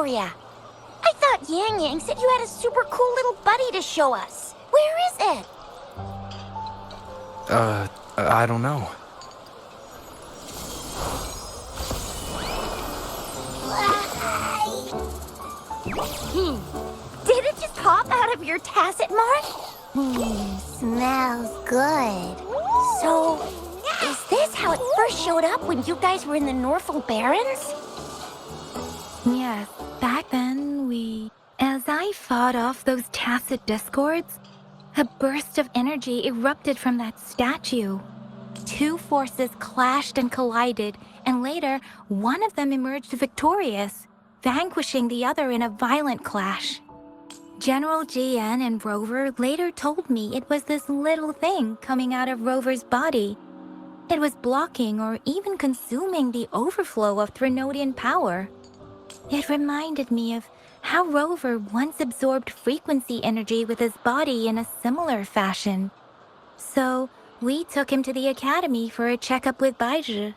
for ya. I thought Yang Yang said you had a super cool little buddy to show us. Where is it? I don't know. Did it just pop out of your tacit mark? Smells good. So, is this how it first showed up when you guys were in the Norfolk Barrens? Yes, back then as I fought off those tacit discords, a burst of energy erupted from that statue. Two forces clashed and collided, and later, one of them emerged victorious, vanquishing the other in a violent clash. General GN and Rover later told me it was this little thing coming out of Rover's body. It was blocking or even consuming the overflow of Threnodian power. It reminded me of how Rover once absorbed frequency energy with his body in a similar fashion. So, we took him to the academy for a checkup with Baizhi.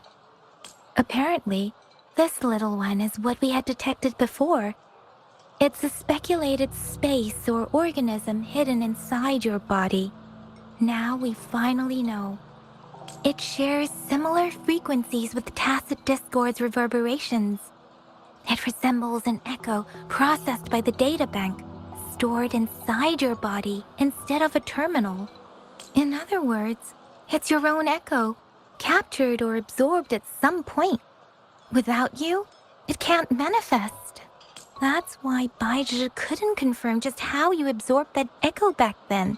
Apparently, this little one is what we had detected before. It's a speculated space or organism hidden inside your body. Now we finally know. It shares similar frequencies with tacit discord's reverberations. It resembles an echo processed by the data bank, stored inside your body instead of a terminal. In other words, it's your own echo, captured or absorbed at some point. Without you, it can't manifest. That's why Baizhi couldn't confirm just how you absorbed that echo back then.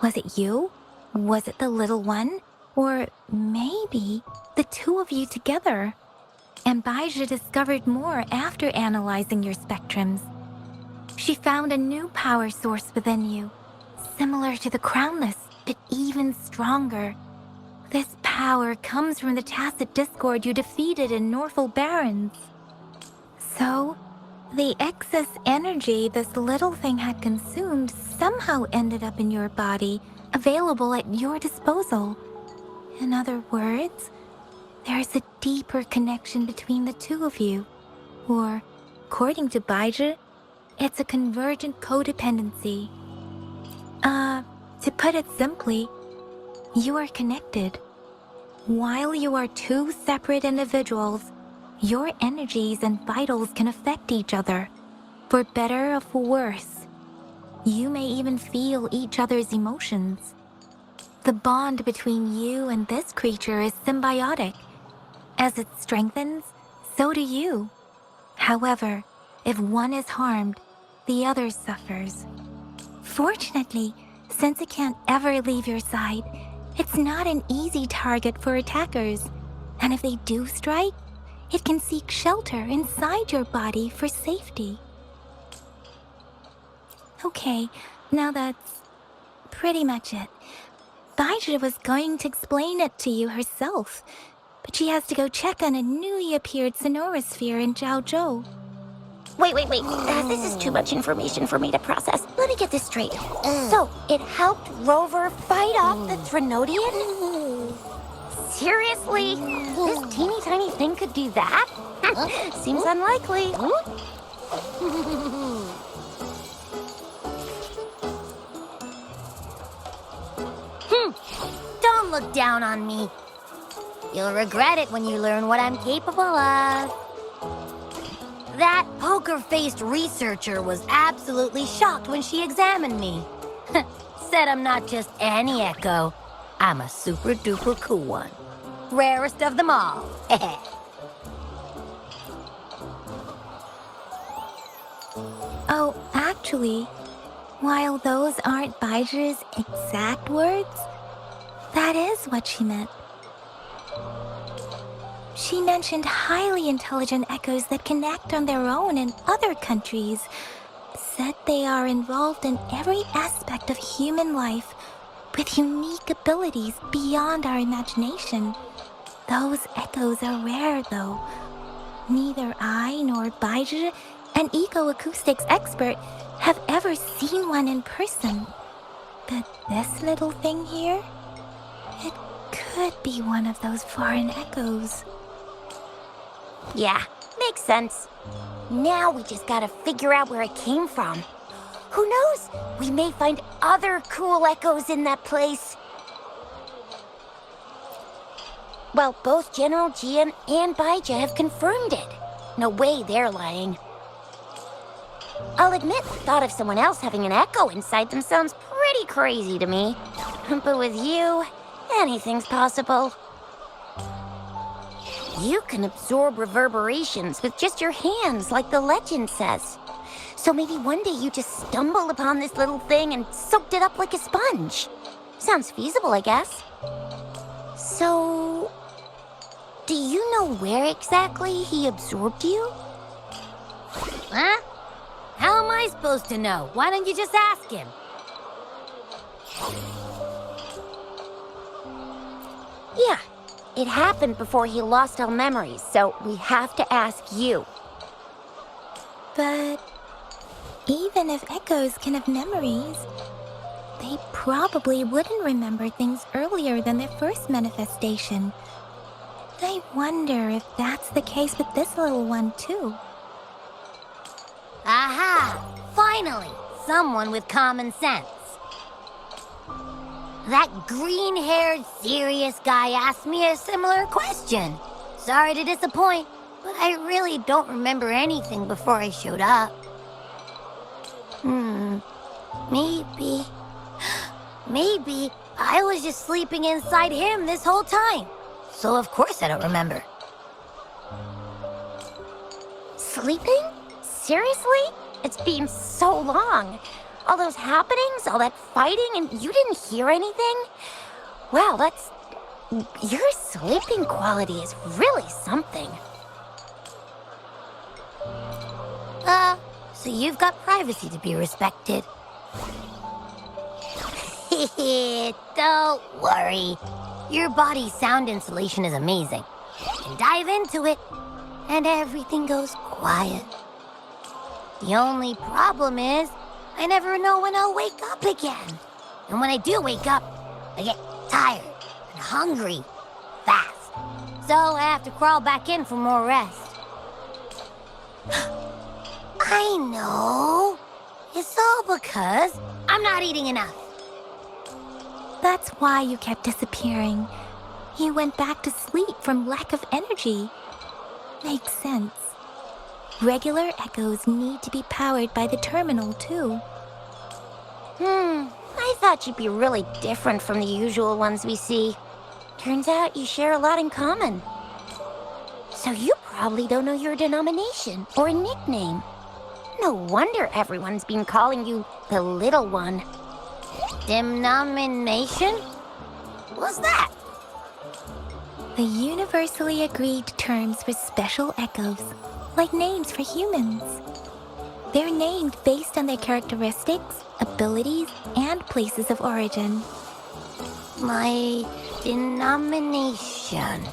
Was it you? Was it the little one? Or maybe the two of you together? And Baizhi discovered more after analyzing your spectrums. She found a new power source within you, similar to the Crownless, but even stronger. This power comes from the tacit discord you defeated in Norfolk Barrens. So, the excess energy this little thing had consumed somehow ended up in your body, available at your disposal. In other words, there's a deeper connection between the two of you. Or, according to Baizhi, it's a convergent codependency. To put it simply, you are connected. While you are two separate individuals, your energies and vitals can affect each other, for better or for worse. You may even feel each other's emotions. The bond between you and this creature is symbiotic. As it strengthens, so do you. However, if one is harmed, the other suffers. Fortunately, since it can't ever leave your side, it's not an easy target for attackers. And if they do strike, it can seek shelter inside your body for safety. Okay, now that's pretty much it. Baizhi was going to explain it to you herself, but she has to go check on a newly appeared sonorosphere in Zhaozhou. Wait. This is too much information for me to process. Let me get this straight. So, it helped Rover fight off the Threnodian? Seriously? This teeny tiny thing could do that? Seems unlikely. Don't look down on me. You'll regret it when you learn what I'm capable of. That poker-faced researcher was absolutely shocked when she examined me. Said I'm not just any echo. I'm a super-duper cool one. Rarest of them all. Oh, actually, while those aren't Baizhi's exact words, that is what she meant. She mentioned highly intelligent echoes that can act on their own in other countries. Said they are involved in every aspect of human life with unique abilities beyond our imagination. Those echoes are rare, though. Neither I nor Baizhi, an eco-acoustics expert, have ever seen one in person. But this little thing here, it could be one of those foreign echoes. Yeah, Makes sense. Now we just gotta figure out where it came from. Who knows? We may find other cool echoes in that place. Well, both General Gian and Baija have confirmed it. No way they're lying. I'll admit, the thought of someone else having an echo inside them sounds pretty crazy to me. But with you, anything's possible. You can absorb reverberations with just your hands, like the legend says. So maybe one day you just stumbled upon this little thing and soaked it up like a sponge. Sounds feasible, I guess. So, do you know where exactly he absorbed you? Huh? How am I supposed to know? Why don't you just ask him? Yeah, it happened before he lost all memories, so we have to ask you. But even if echoes can have memories, they probably wouldn't remember things earlier than their first manifestation. I wonder if that's the case with this little one, too. Aha! Finally! Someone with common sense. That green-haired, serious guy asked me a similar question. Sorry to disappoint, but I really don't remember anything before I showed up. Maybe I was just sleeping inside him this whole time. So of course I don't remember. Sleeping? Seriously? It's been so long. All those happenings, all that fighting, and you didn't hear anything? Wow, your sleeping quality is really something. So you've got privacy to be respected. Don't worry. Your body's sound insulation is amazing. You can dive into it, and everything goes quiet. The only problem is, I never know when I'll wake up again. And when I do wake up, I get tired and hungry fast. So I have to crawl back in for more rest. I know. It's all because I'm not eating enough. That's why you kept disappearing. You went back to sleep from lack of energy. Makes sense. Regular echoes need to be powered by the terminal, too. I thought you'd be really different from the usual ones we see. Turns out you share a lot in common. So you probably don't know your denomination or a nickname. No wonder everyone's been calling you the Little One. Denomination? What's that? The universally agreed terms for special echoes, like names for humans. They're named based on their characteristics, abilities, and places of origin. My denomination.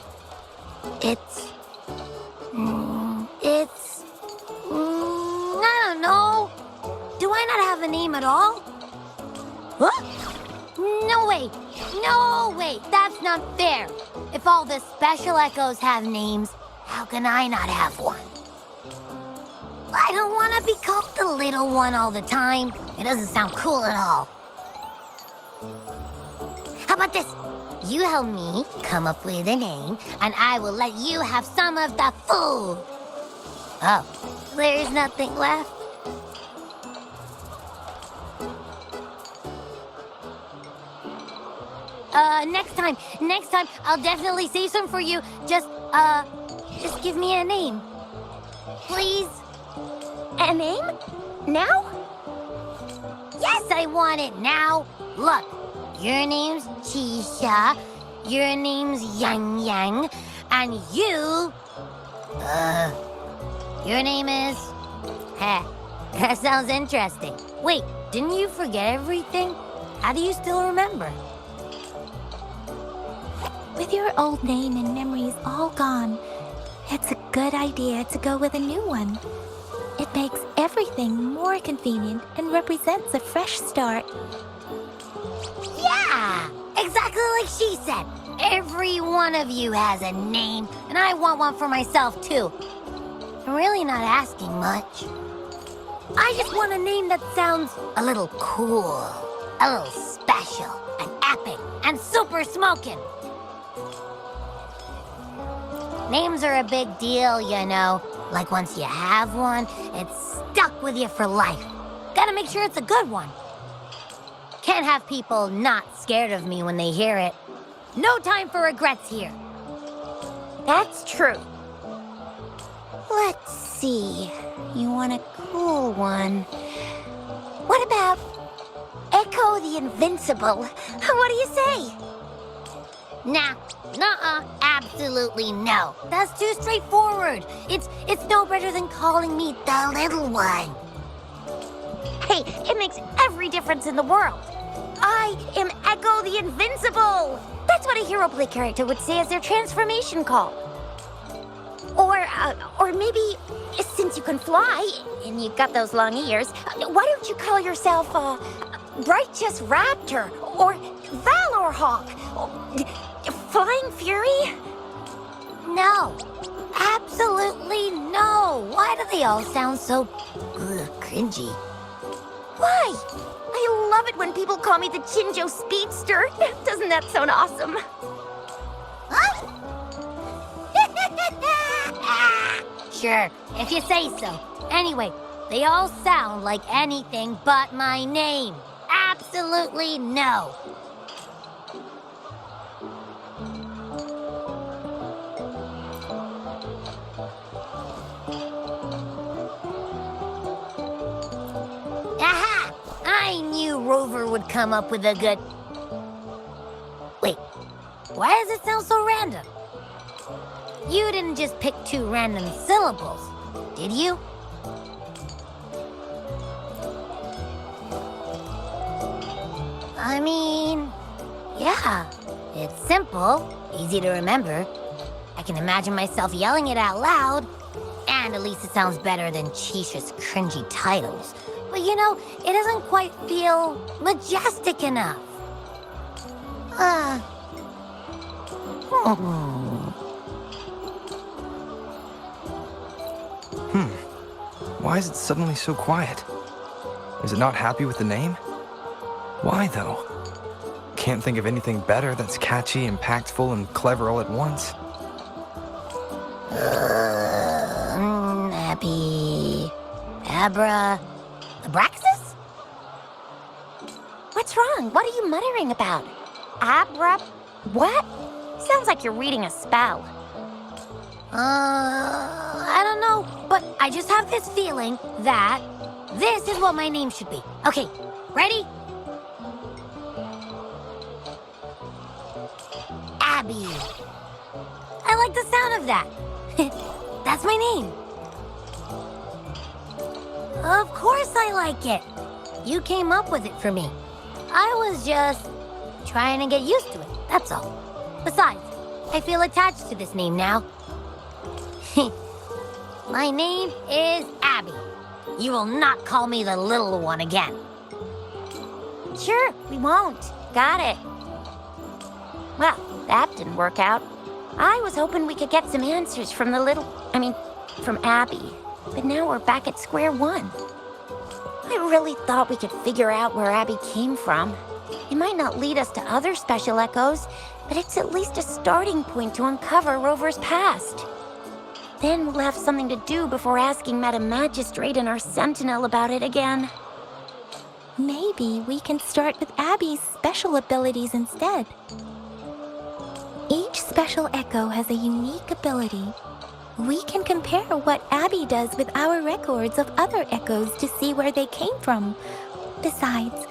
I don't know. Do I not have a name at all? What? No way, that's not fair. If all the special echoes have names, how can I not have one? I don't want to be called the Little One all the time. It doesn't sound cool at all. How about this? You help me come up with a name, and I will let you have some of the food. Oh, there's nothing left. Next time, I'll definitely save some for you. Just give me a name. Please? A name? Now? Yes, I want it now. Look, your name's Chisha, your name's Yang Yang, and your name is... Heh, that sounds interesting. Wait, didn't you forget everything? How do you still remember? With your old name and memories all gone, it's a good idea to go with a new one. It makes everything more convenient and represents a fresh start. Yeah, exactly like she said. Every one of you has a name, and I want one for myself, too. I'm really not asking much. I just want a name that sounds a little cool, a little special, and epic, and super smoking. Names are a big deal, you know. Like once you have one, it's stuck with you for life. Gotta make sure it's a good one. Can't have people not scared of me when they hear it. No time for regrets here. That's true. Let's see. You want a cool one. What about Echo the Invincible? What do you say? Nah, nuh-uh, absolutely no. That's too straightforward. It's no better than calling me the little one. Hey, it makes every difference in the world. I am Echo the Invincible. That's what a hero play character would say as their transformation call. Or maybe, since you can fly, and you've got those long ears, why don't you call yourself, Righteous Raptor, or Valor Hawk, or Flying Fury? No, absolutely no. Why do they all sound so cringy? Why? I love it when people call me the Chinjo Speedster. Doesn't that sound awesome? Huh? Sure, if you say so. Anyway, they all sound like anything but my name. Absolutely no. Aha! I knew Rover would come up with a good... Wait, why does it sound so random? You didn't just pick two random syllables, did you? I mean, yeah, it's simple, easy to remember. I can imagine myself yelling it out loud, and at least it sounds better than Chisha's cringy titles. But you know, it doesn't quite feel majestic enough. Why is it suddenly so quiet? Is it not happy with the name? Why, though? Can't think of anything better that's catchy, impactful, and clever all at once. Abby... Abra... Abraxas? What's wrong? What are you muttering about? Abra... what? Sounds like you're reading a spell. I don't know, but I just have this feeling that this is what my name should be. Okay, ready? Abby. I like the sound of that. That's my name. Of course I like it. You came up with it for me. I was just trying to get used to it, that's all. Besides, I feel attached to this name now. My name is Abby. You will not call me the little one again. Sure, we won't. Got it. Well, that didn't work out. I was hoping we could get some answers from from Abby. But now we're back at square one. I really thought we could figure out where Abby came from. It might not lead us to other special echoes, but it's at least a starting point to uncover Rover's past. Then we'll have something to do before asking Madam Magistrate and our Sentinel about it again. Maybe we can start with Abby's special abilities instead. Each special echo has a unique ability. We can compare what Abby does with our records of other echoes to see where they came from. Besides,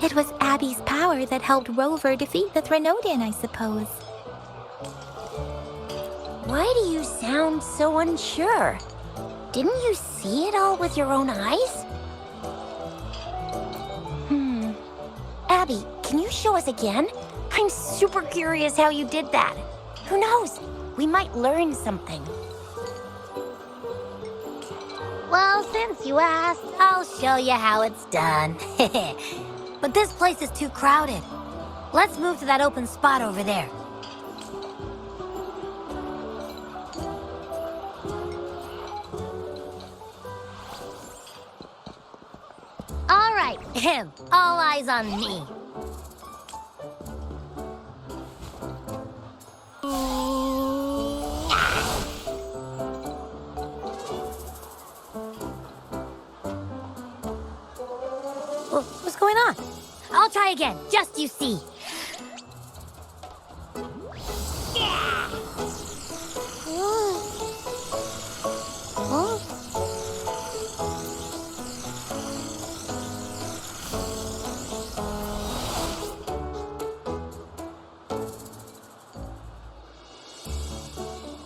it was Abby's power that helped Rover defeat the Threnodian, I suppose. Why do you sound so unsure? Didn't you see it all with your own eyes? Abby, can you show us again? I'm super curious how you did that. Who knows? We might learn something. Well, since you asked, I'll show you how it's done. But this place is too crowded. Let's move to that open spot over there. All right, all eyes on me. What's going on? I'll try again, just you see.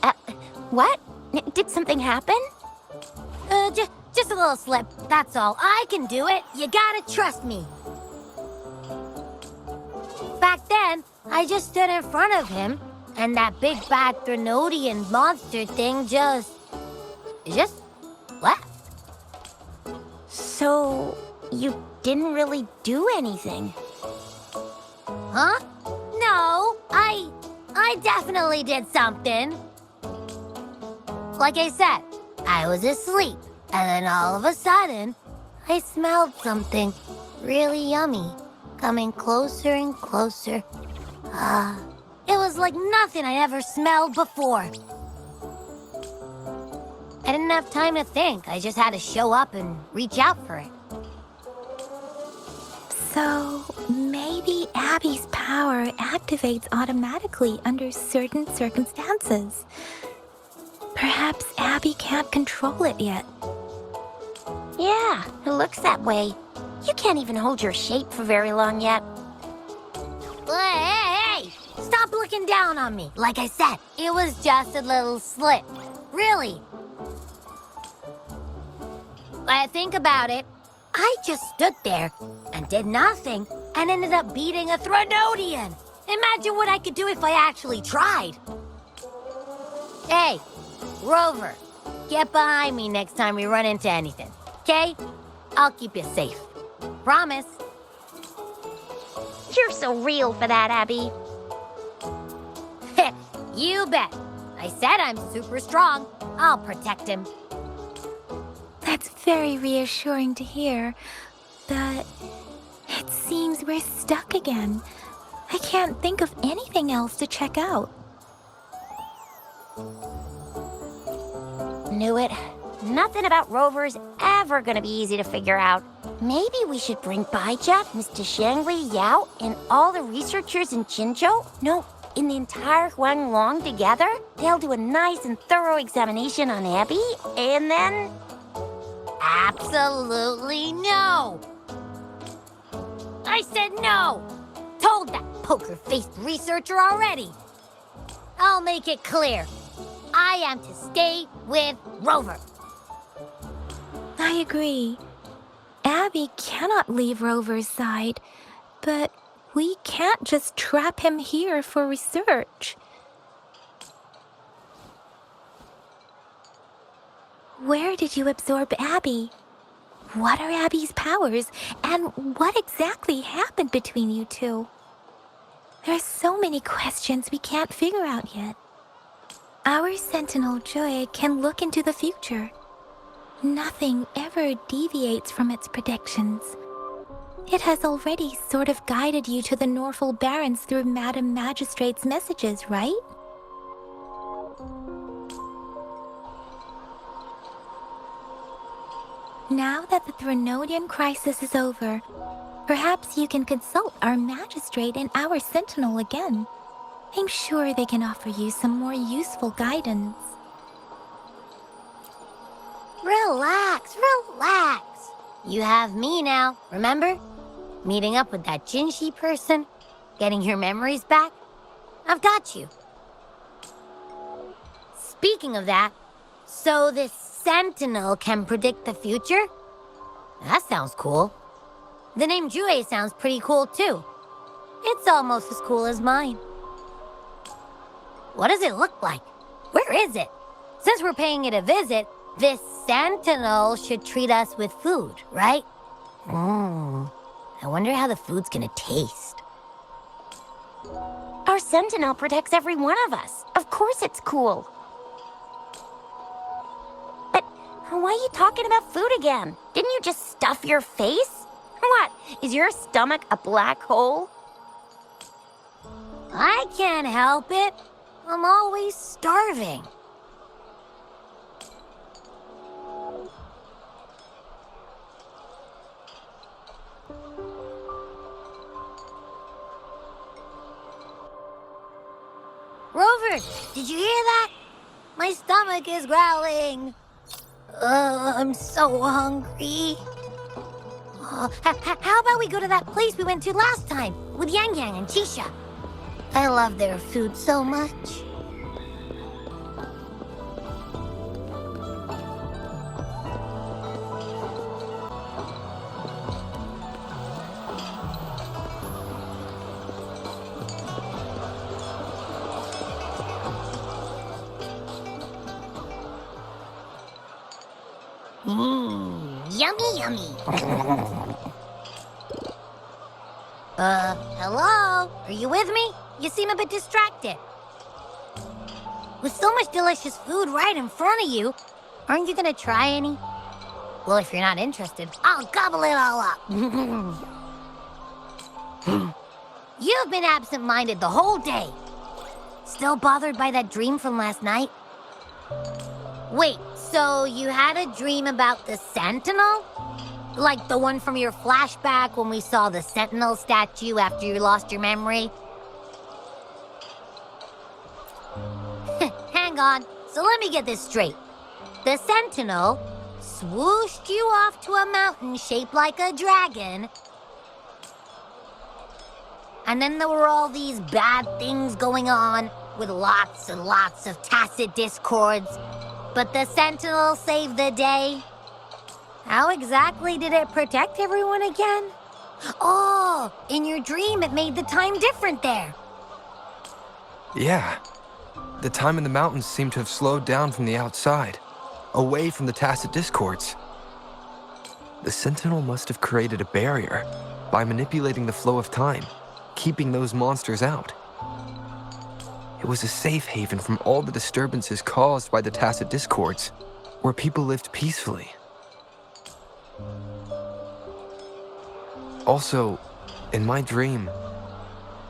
Huh? What? Did something happen? Just a little slip, that's all. I can do it. You gotta trust me. Back then, I just stood in front of him, and that big bad Threnodian monster thing just left. So, you didn't really do anything? Huh? No, I definitely did something. Like I said, I was asleep, and then all of a sudden, I smelled something really yummy, coming closer and closer. It was like nothing I'd ever smelled before. I didn't have time to think. I just had to show up and reach out for it. So, maybe Abby's power activates automatically under certain circumstances. Perhaps Abby can't control it yet. Yeah, it looks that way. You can't even hold your shape for very long yet. Hey! Stop looking down on me. Like I said, it was just a little slip. Really. When I think about it, I just stood there and did nothing and ended up beating a Threnodian. Imagine what I could do if I actually tried. Hey, Rover, get behind me next time we run into anything, okay? I'll keep you safe. Promise. You're so real for that, Abby. You bet. I said I'm super strong. I'll protect him. That's very reassuring to hear, but it seems we're stuck again. I can't think of anything else to check out. Knew it. Nothing about Rover's ever gonna be easy to figure out. Maybe we should bring Baija, Mr. Shangli, Yao, and all the researchers in Jinzhou? No, in the entire Huanglong together? They'll do a nice and thorough examination on Abby, and then... Absolutely no! I said no! Told that poker-faced researcher already. I'll make it clear. I am to stay with Rover. I agree. Abby cannot leave Rover's side, but we can't just trap him here for research. Where did you absorb Abby? What are Abby's powers, and what exactly happened between you two? There are so many questions we can't figure out yet. Our Sentinel Joy can look into the future. Nothing ever deviates from its predictions. It has already sort of guided you to the Norfolk Barrens through Madam Magistrate's messages, right? Now that the Threnodian crisis is over, perhaps you can consult our Magistrate and our Sentinel again. I'm sure they can offer you some more useful guidance. Relax, relax. You have me now, remember? Meeting up with that Jinshi person, getting your memories back. I've got you. Speaking of that, so this Sentinel can predict the future? That sounds cool. The name Jue sounds pretty cool too. It's almost as cool as mine. What does it look like? Where is it? Since we're paying it a visit, this Sentinel should treat us with food, right? I wonder how the food's gonna taste. Our Sentinel protects every one of us. Of course it's cool. But why are you talking about food again? Didn't you just stuff your face? What? Is your stomach a black hole? I can't help it. I'm always starving. Rover, did you hear that? My stomach is growling. I'm so hungry. How about we go to that place we went to last time with Yang Yang and Tisha? I love their food so much. Yummy, yummy. Hello? Are you with me? You seem a bit distracted. With so much delicious food right in front of you, aren't you gonna try any? Well, if you're not interested, I'll gobble it all up. You've been absent-minded the whole day. Still bothered by that dream from last night? Wait, so you had a dream about the Sentinel? Like the one from your flashback when we saw the Sentinel statue after you lost your memory? Hang on, so let me get this straight. The Sentinel swooshed you off to a mountain shaped like a dragon, and then there were all these bad things going on with lots and lots of tacit discords, but the Sentinel saved the day. How exactly did it protect everyone again? Oh, in your dream it made the time different there. Yeah. The time in the mountains seemed to have slowed down from the outside, away from the tacit discords. The Sentinel must have created a barrier by manipulating the flow of time, keeping those monsters out. It was a safe haven from all the disturbances caused by the tacit discords, where people lived peacefully. Also, in my dream,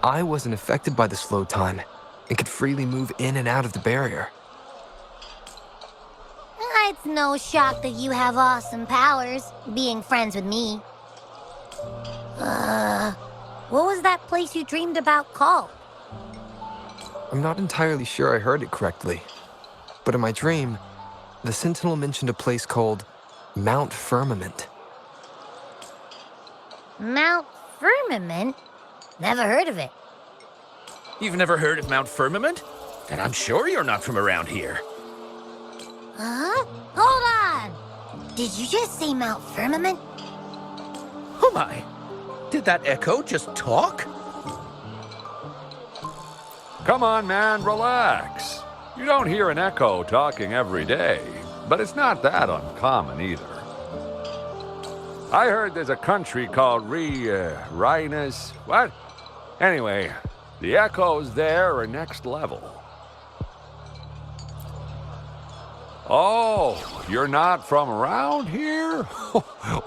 I wasn't affected by the slow time and could freely move in and out of the barrier. It's no shock that you have awesome powers, being friends with me. What was that place you dreamed about called? I'm not entirely sure I heard it correctly, but in my dream, the Sentinel mentioned a place called Mount Firmament. Mount Firmament? Never heard of it. You've never heard of Mount Firmament? Then I'm sure you're not from around here. Huh? Hold on! Did you just say Mount Firmament? Oh my! Did that echo just talk? Come on, man, relax. You don't hear an echo talking every day, but it's not that uncommon either. I heard there's a country called Rhinus. What? Anyway, the echoes there are next level. Oh, you're not from around here?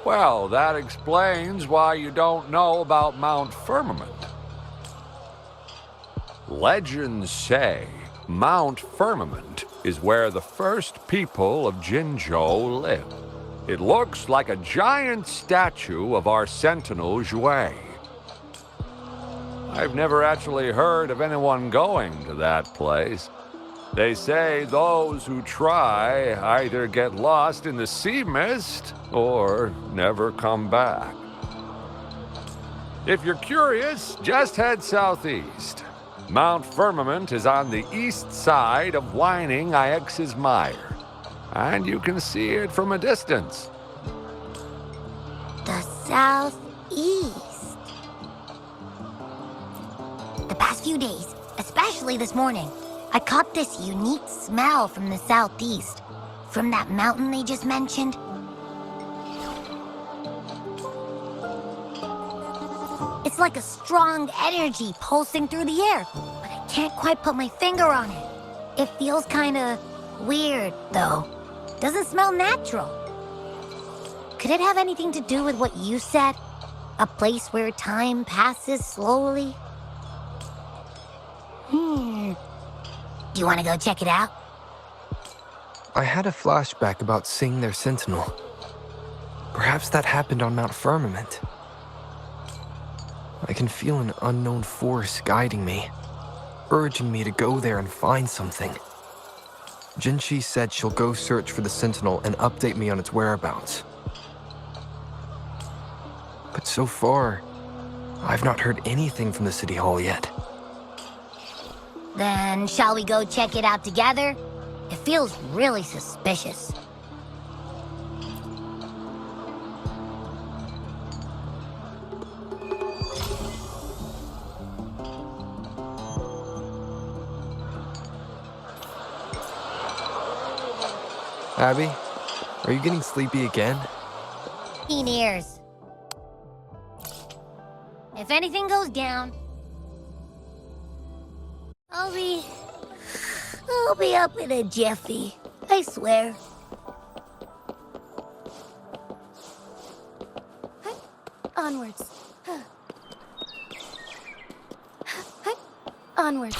Well, that explains why you don't know about Mount Firmament. Legends say Mount Firmament is where the first people of Jinzhou lived. It looks like a giant statue of our Sentinel Zhui. I've never actually heard of anyone going to that place. They say those who try either get lost in the sea mist or never come back. If you're curious, just head southeast. Mount Firmament is on the east side of whining Ix's Mire, and you can see it from a distance. The southeast. The past few days, especially this morning, I caught this unique smell from the southeast, from that mountain they just mentioned. It's like a strong energy pulsing through the air, but I can't quite put my finger on it. It feels kinda weird, though. Doesn't smell natural. Could it have anything to do with what you said? A place where time passes slowly? Do you want to go check it out? I had a flashback about seeing their sentinel. Perhaps that happened on Mount Firmament. I can feel an unknown force guiding me, urging me to go there and find something. Jinchi said she'll go search for the sentinel and update me on its whereabouts. But so far, I've not heard anything from the City Hall yet. Then shall we go check it out together? It feels really suspicious. Abby, are you getting sleepy again? Keen ears. If anything goes down, I'll be up in a jiffy. I swear. Onwards. Onwards.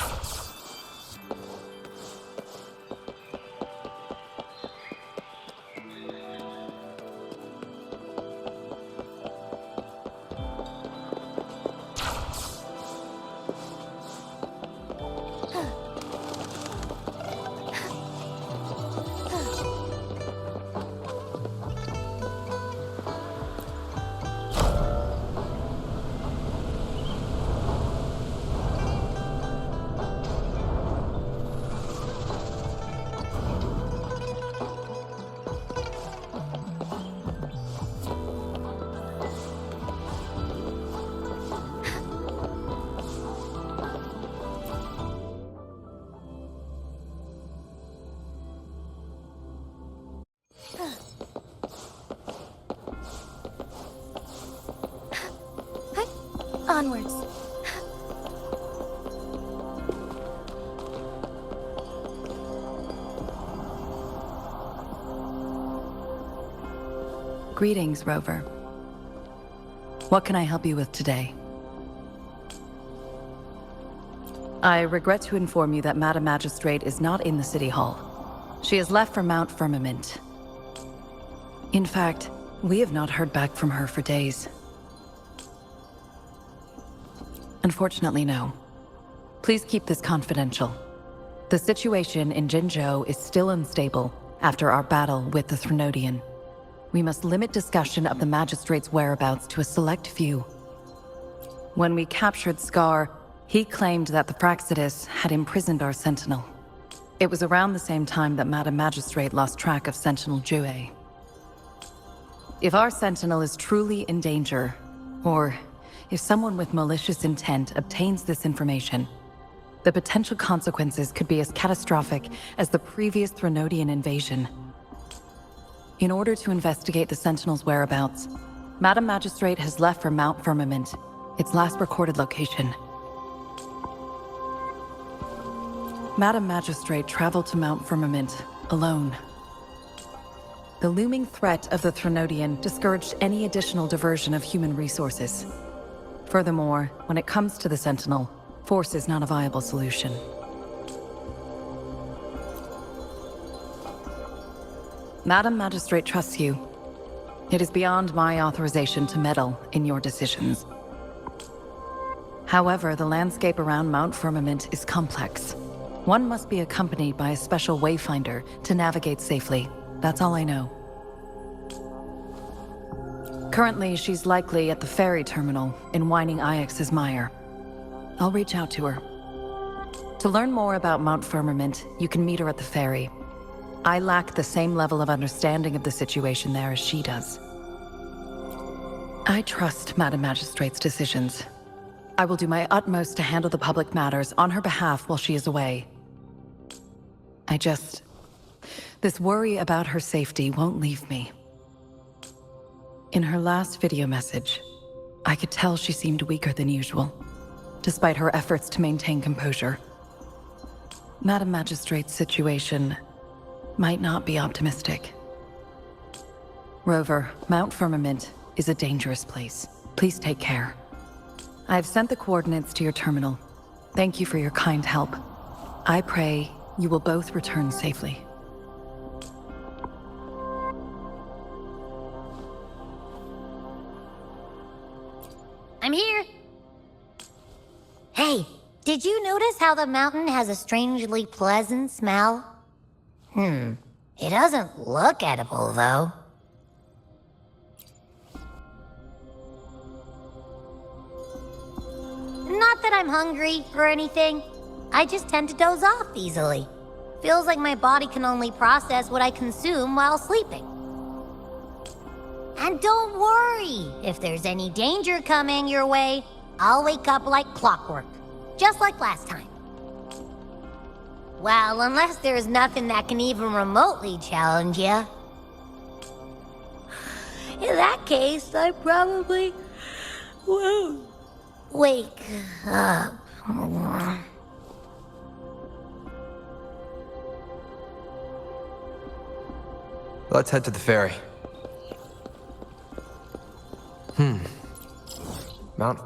Onwards. Greetings, Rover. What can I help you with today? I regret to inform you that Madam Magistrate is not in the City Hall. She has left for Mount Firmament. In fact, we have not heard back from her for days. Unfortunately, no. Please keep this confidential. The situation in Jinzhou is still unstable after our battle with the Threnodian. We must limit discussion of the Magistrate's whereabouts to a select few. When we captured Scar, he claimed that the Praxidus had imprisoned our Sentinel. It was around the same time that Madam Magistrate lost track of Sentinel Jue. If our Sentinel is truly in danger, or if someone with malicious intent obtains this information, the potential consequences could be as catastrophic as the previous Threnodian invasion. In order to investigate the Sentinel's whereabouts, Madam Magistrate has left for Mount Firmament, its last recorded location. Madam Magistrate traveled to Mount Firmament alone. The looming threat of the Threnodian discouraged any additional diversion of human resources. Furthermore, when it comes to the Sentinel, force is not a viable solution. Madam Magistrate trusts you. It is beyond my authorization to meddle in your decisions. However, the landscape around Mount Firmament is complex. One must be accompanied by a special wayfinder to navigate safely. That's all I know. Currently, she's likely at the ferry terminal in Whining Ix's Mire. I'll reach out to her. To learn more about Mount Firmament, you can meet her at the ferry. I lack the same level of understanding of the situation there as she does. I trust Madam Magistrate's decisions. I will do my utmost to handle the public matters on her behalf while she is away. This worry about her safety won't leave me. In her last video message, I could tell she seemed weaker than usual, despite her efforts to maintain composure. Madam Magistrate's situation might not be optimistic. Rover, Mount Firmament is a dangerous place. Please take care. I've sent the coordinates to your terminal. Thank you for your kind help. I pray you will both return safely. I'm here. Hey, did you notice how the mountain has a strangely pleasant smell? It doesn't look edible, though. Not that I'm hungry or anything. I just tend to doze off easily. Feels like my body can only process what I consume while sleeping. And don't worry, if there's any danger coming your way, I'll wake up like clockwork, just like last time. Well, unless there's nothing that can even remotely challenge you. In that case, I probably won't wake up. Let's head to the ferry. Mount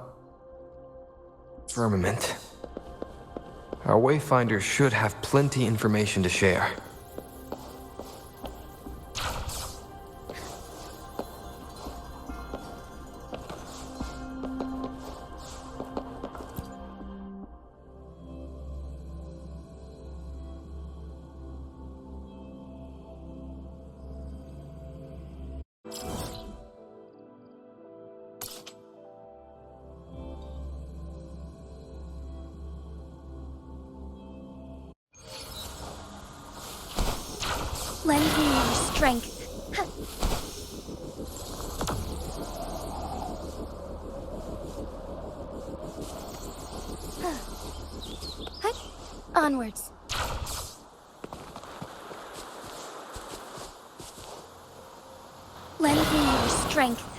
Firmament. Our Wayfinder should have plenty information to share. Lend me your strength. Onwards. Lend me your strength.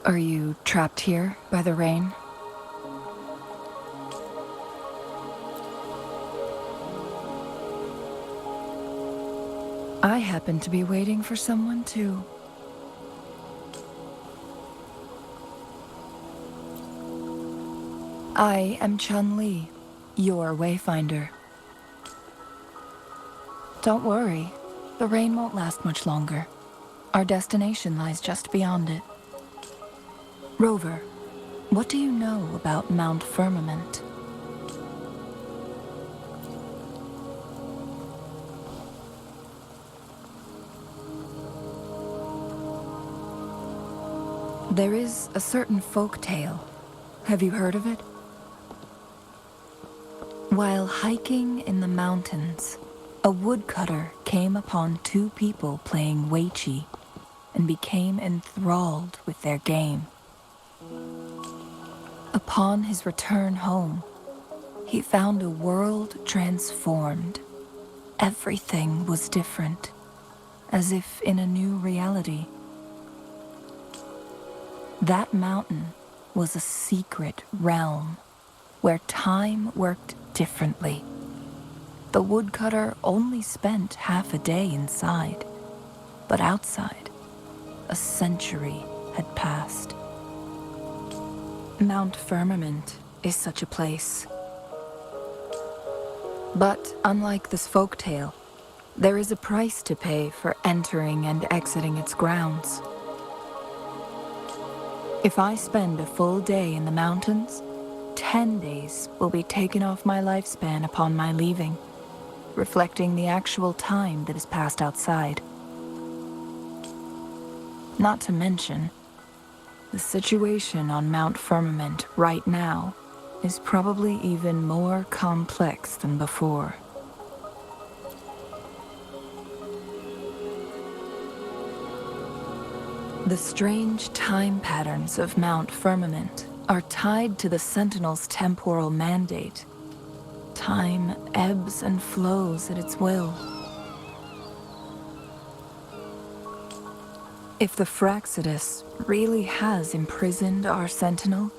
Are you trapped here by the rain? I happen to be waiting for someone too. I am Chun-Li, your Wayfinder. Don't worry, the rain won't last much longer. Our destination lies just beyond it. Rover, what do you know about Mount Firmament? There is a certain folk tale. Have you heard of it? While hiking in the mountains, a woodcutter came upon two people playing Weiqi and became enthralled with their game. Upon his return home, he found a world transformed. Everything was different, as if in a new reality. That mountain was a secret realm where time worked differently. The woodcutter only spent half a day inside, but outside, a century had passed. Mount Firmament is such a place. But unlike this folktale, there is a price to pay for entering and exiting its grounds. If I spend a full day in the mountains, 10 days will be taken off my lifespan upon my leaving, reflecting the actual time that is passed outside. Not to mention, the situation on Mount Firmament right now is probably even more complex than before. The strange time patterns of Mount Firmament are tied to the Sentinel's temporal mandate. Time ebbs and flows at its will. If the Fraxidus really has imprisoned our Sentinel,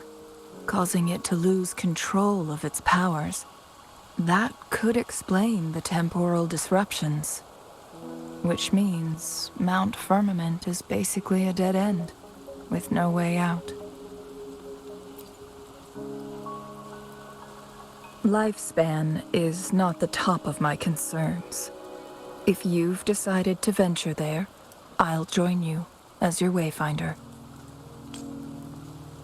causing it to lose control of its powers, that could explain the temporal disruptions. Which means Mount Firmament is basically a dead end, with no way out. Lifespan is not the top of my concerns. If you've decided to venture there, I'll join you as your wayfinder.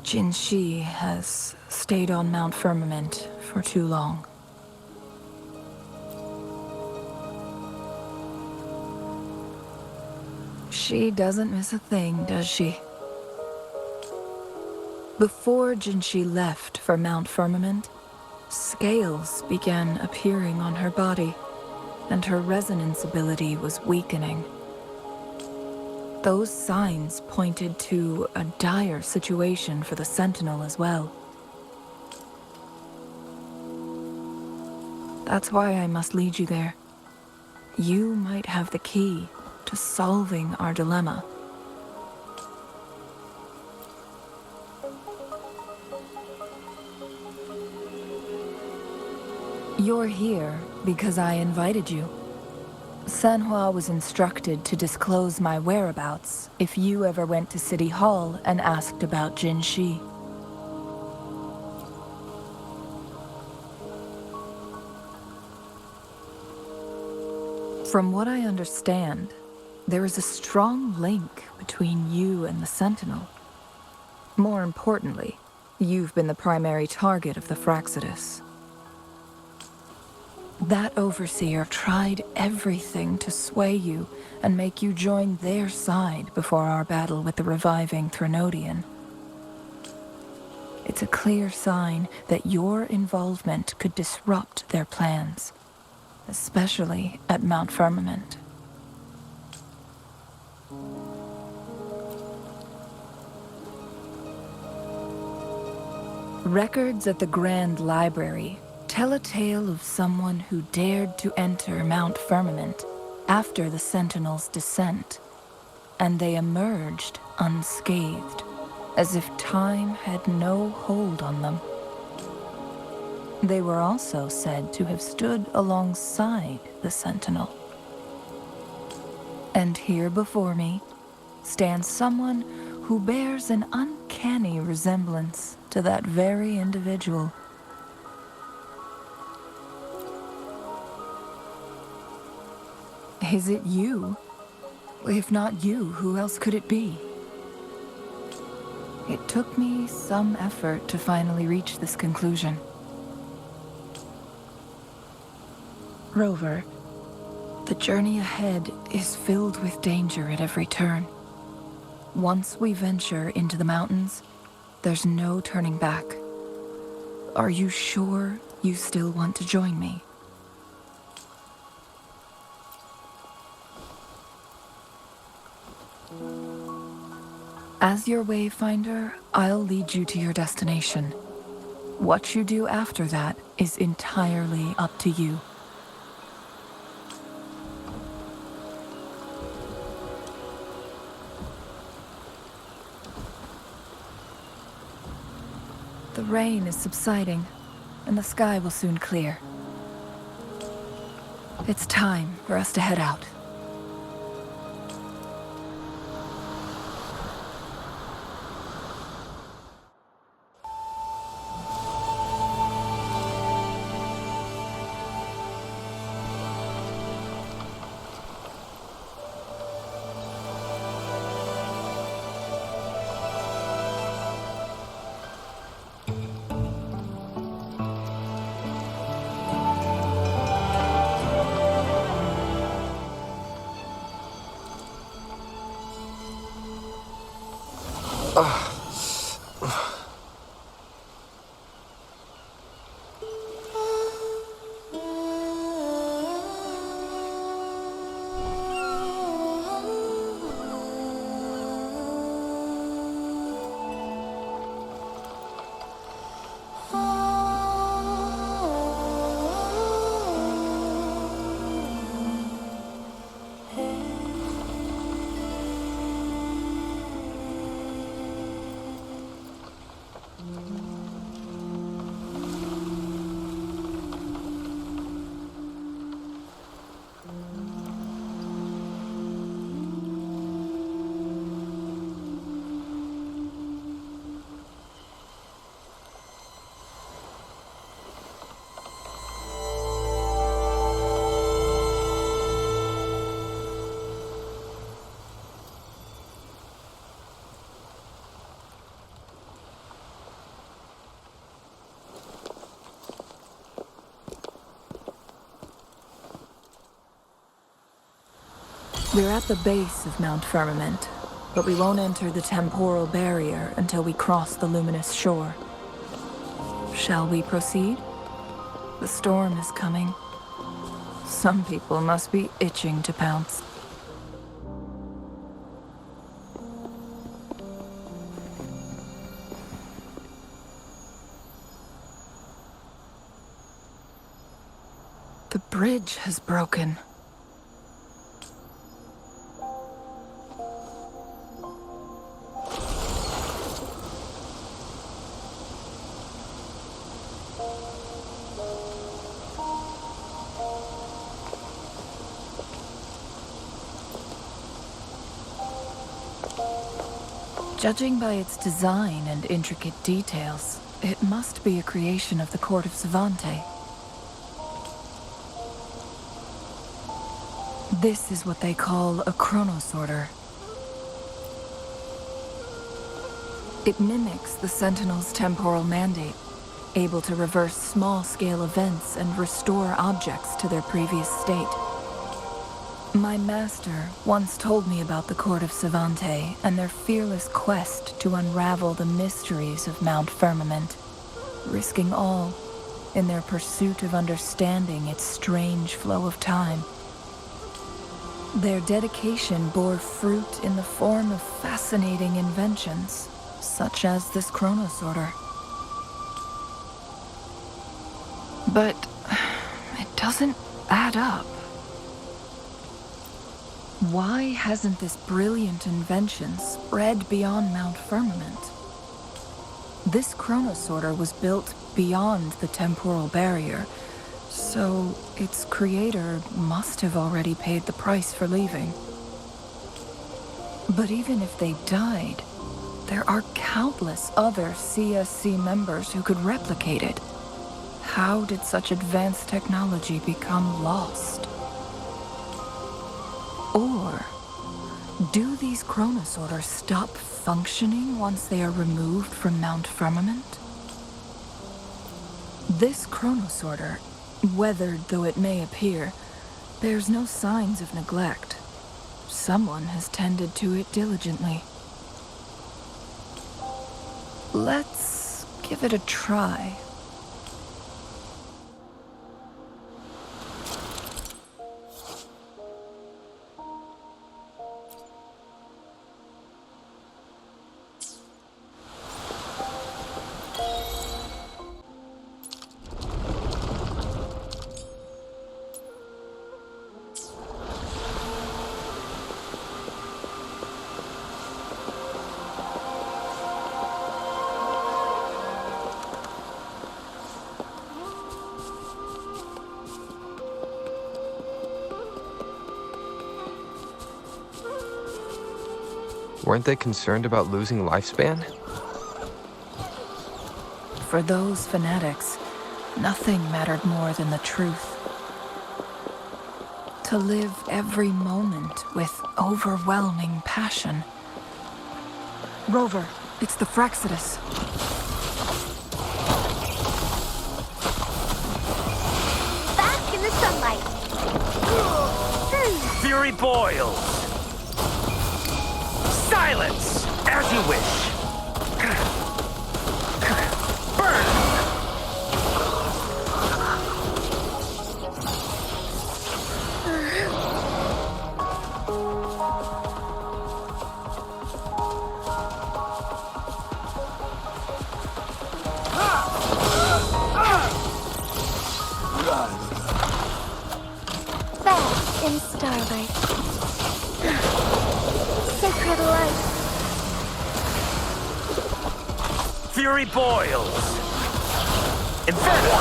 Jinshi has stayed on Mount Firmament for too long. She doesn't miss a thing, does she? Before Jinshi left for Mount Firmament, scales began appearing on her body, and her resonance ability was weakening. Those signs pointed to a dire situation for the Sentinel as well. That's why I must lead you there. You might have the key to solving our dilemma. You're here because I invited you. Sanhua was instructed to disclose my whereabouts if you ever went to City Hall and asked about Jinshi. From what I understand, there is a strong link between you and the Sentinel. More importantly, you've been the primary target of the Fraxidus. That overseer tried everything to sway you and make you join their side before our battle with the reviving Threnodian. It's a clear sign that your involvement could disrupt their plans, especially at Mount Firmament. Records at the Grand Library tell a tale of someone who dared to enter Mount Firmament after the Sentinel's descent, and they emerged unscathed, as if time had no hold on them. They were also said to have stood alongside the Sentinel. And here before me stands someone who bears an uncanny resemblance to that very individual. Is it you? If not you, who else could it be? It took me some effort to finally reach this conclusion. Rover, the journey ahead is filled with danger at every turn. Once we venture into the mountains, there's no turning back. Are you sure you still want to join me? As your wayfinder, I'll lead you to your destination. What you do after that is entirely up to you. The rain is subsiding, and the sky will soon clear. It's time for us to head out. We're at the base of Mount Firmament, but we won't enter the temporal barrier until we cross the luminous shore. Shall we proceed? The storm is coming. Some people must be itching to pounce. The bridge has broken. Judging by its design and intricate details, it must be a creation of the court of Savante. This is what they call a chronosorter. It mimics the Sentinel's temporal mandate, able to reverse small-scale events and restore objects to their previous state. My master once told me about the Court of Savante and their fearless quest to unravel the mysteries of Mount Firmament, risking all in their pursuit of understanding its strange flow of time. Their dedication bore fruit in the form of fascinating inventions, such as this chronosorter. But it doesn't add up. Why hasn't this brilliant invention spread beyond Mount Firmament? This chronosorter was built beyond the temporal barrier, so its creator must have already paid the price for leaving. But even if they died, there are countless other CSC members who could replicate it. How did such advanced technology become lost? Or do these chronosorters stop functioning once they are removed from Mount Firmament? This chronosorter, weathered though it may appear, bears no signs of neglect. Someone has tended to it diligently. Let's give it a try. Weren't they concerned about losing lifespan? For those fanatics, nothing mattered more than the truth. To live every moment with overwhelming passion. Rover, it's the Fraxidus. Bask in the sunlight. Fury boils! Silence! As you wish! Burn! Bask in starlight. Sacred light. Fury boils! Inferno!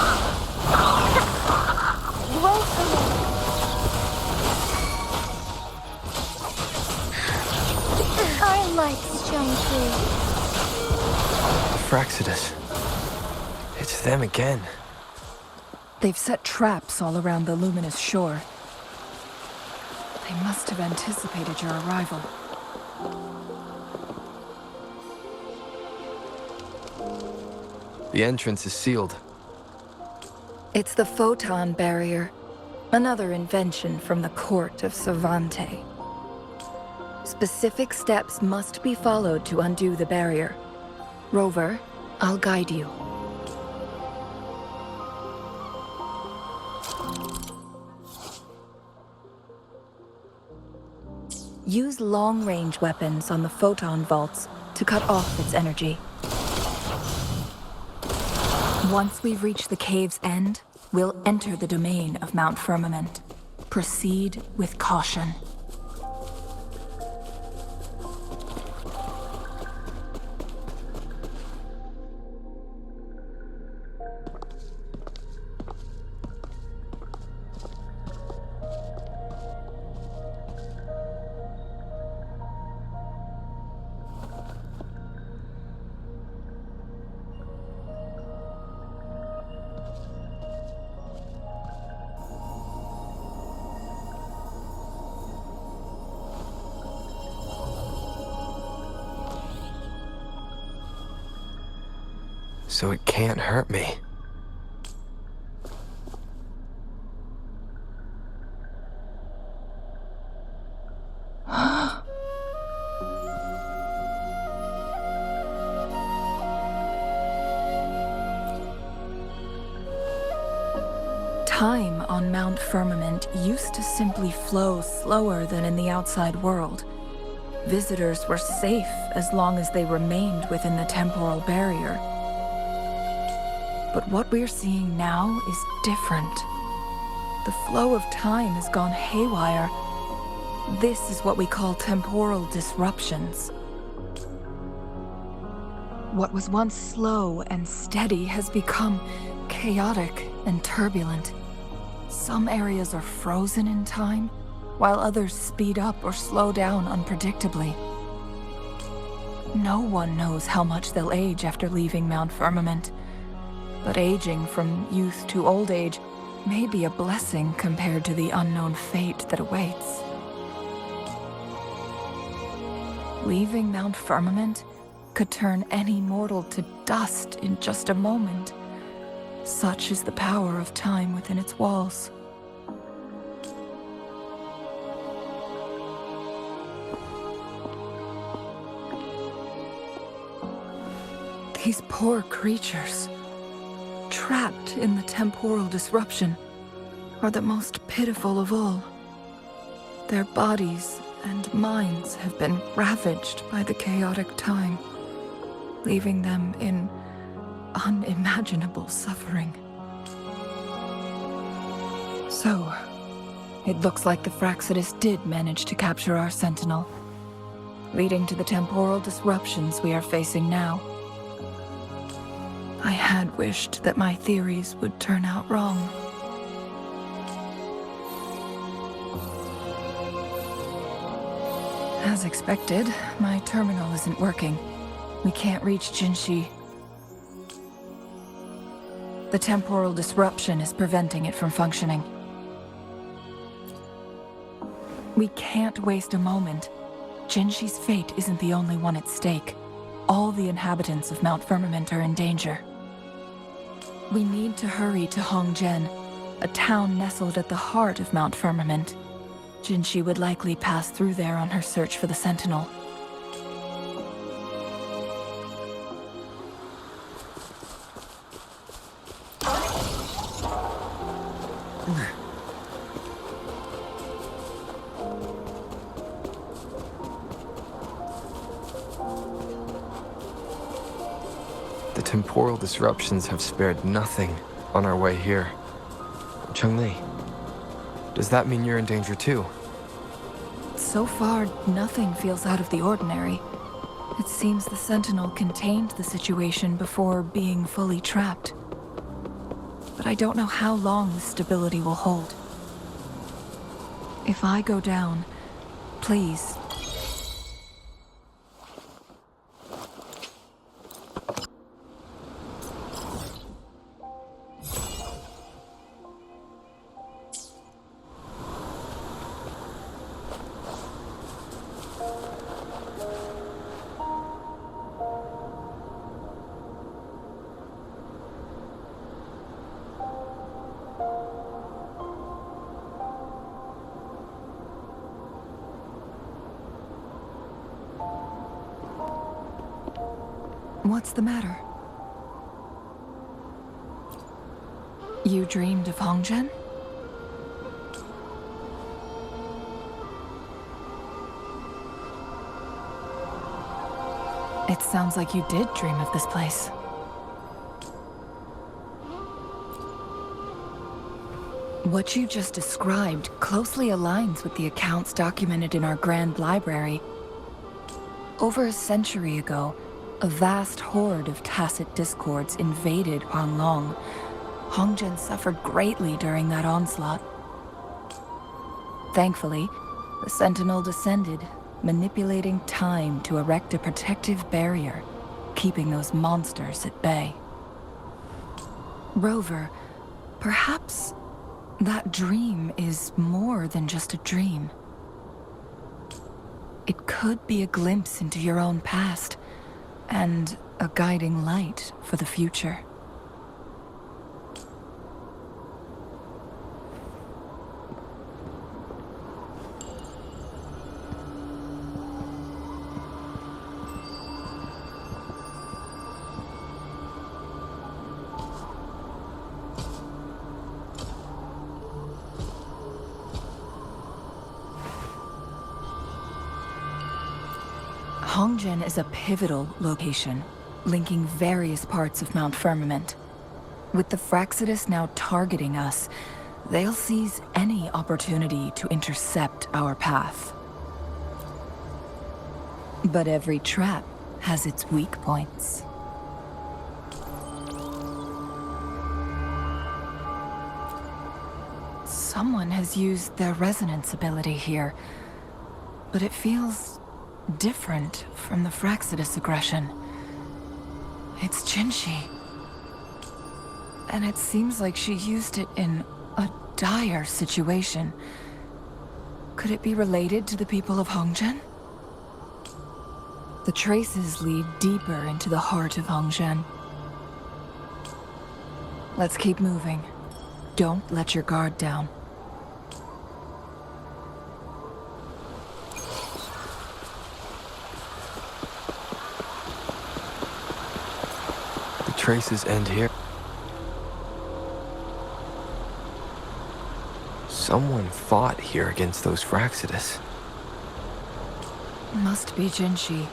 Grow for me. Our lights shine through. Fraxidus. It's them again. They've set traps all around the luminous shore. They must have anticipated your arrival. The entrance is sealed. It's the photon barrier, another invention from the court of Savante. Specific steps must be followed to undo the barrier. Rover, I'll guide you. Use long-range weapons on the photon vaults to cut off its energy. Once we've reached the cave's end, we'll enter the domain of Mount Firmament. Proceed with caution. So it can't hurt me. Time on Mount Firmament used to simply flow slower than in the outside world. Visitors were safe as long as they remained within the temporal barrier. But what we're seeing now is different. The flow of time has gone haywire. This is what we call temporal disruptions. What was once slow and steady has become chaotic and turbulent. Some areas are frozen in time, while others speed up or slow down unpredictably. No one knows how much they'll age after leaving Mount Firmament. But aging from youth to old age may be a blessing compared to the unknown fate that awaits. Leaving Mount Firmament could turn any mortal to dust in just a moment. Such is the power of time within its walls. These poor creatures, trapped in the temporal disruption, are the most pitiful of all. Their bodies and minds have been ravaged by the chaotic time, leaving them in unimaginable suffering. So, it looks like the Fraxidus did manage to capture our Sentinel, leading to the temporal disruptions we are facing now. I had wished that my theories would turn out wrong. As expected, my terminal isn't working. We can't reach Jinshi. The temporal disruption is preventing it from functioning. We can't waste a moment. Jinshi's fate isn't the only one at stake. All the inhabitants of Mount Firmament are in danger. We need to hurry to Hongjian, a town nestled at the heart of Mount Firmament. Jinshi would likely pass through there on her search for the Sentinel. The temporal disruptions have spared nothing on our way here. Cheng-Li, does that mean you're in danger too? So far, nothing feels out of the ordinary. It seems the Sentinel contained the situation before being fully trapped. But I don't know how long this stability will hold. If I go down, please. What's the matter? You dreamed of Hongzhen? It sounds like you did dream of this place. What you just described closely aligns with the accounts documented in our Grand Library. Over a century ago, a vast horde of tacit discords invaded Huanglong. Hongzhen suffered greatly during that onslaught. Thankfully, the Sentinel descended, manipulating time to erect a protective barrier, keeping those monsters at bay. Rover, perhaps that dream is more than just a dream. It could be a glimpse into your own past, and a guiding light for the future. Hongzhen is a pivotal location, linking various parts of Mount Firmament. With the Fraxidus now targeting us, they'll seize any opportunity to intercept our path. But every trap has its weak points. Someone has used their resonance ability here, but it feels different from the Fraxidus aggression. It's Jinshi. And it seems like she used it in a dire situation. Could it be related to the people of Hongzhen? The traces lead deeper into the heart of Hongzhen. Let's keep moving. Don't let your guard down. Traces end here. Someone fought here against those Fraxidus. Must be Jinshi.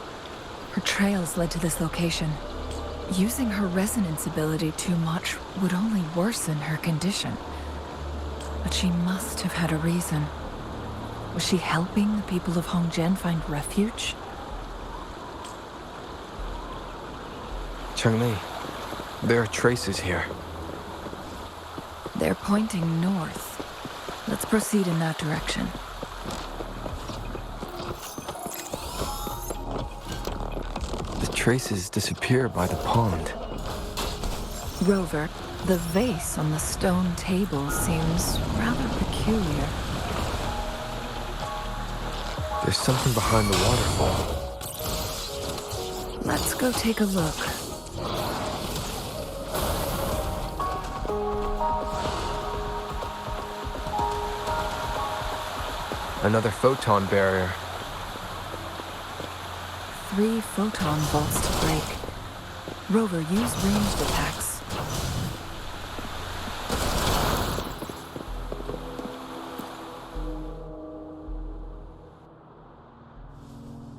Her trails led to this location. Using her resonance ability too much would only worsen her condition. But she must have had a reason. Was she helping the people of Hongzhen find refuge? Cheng-Li, there are traces here. They're pointing north. Let's proceed in that direction. The traces disappear by the pond. Rover, the vase on the stone table seems rather peculiar. There's something behind the waterfall. Let's go take a look. Another photon barrier. 3 photon bolts to break. Rover, use ranged attacks.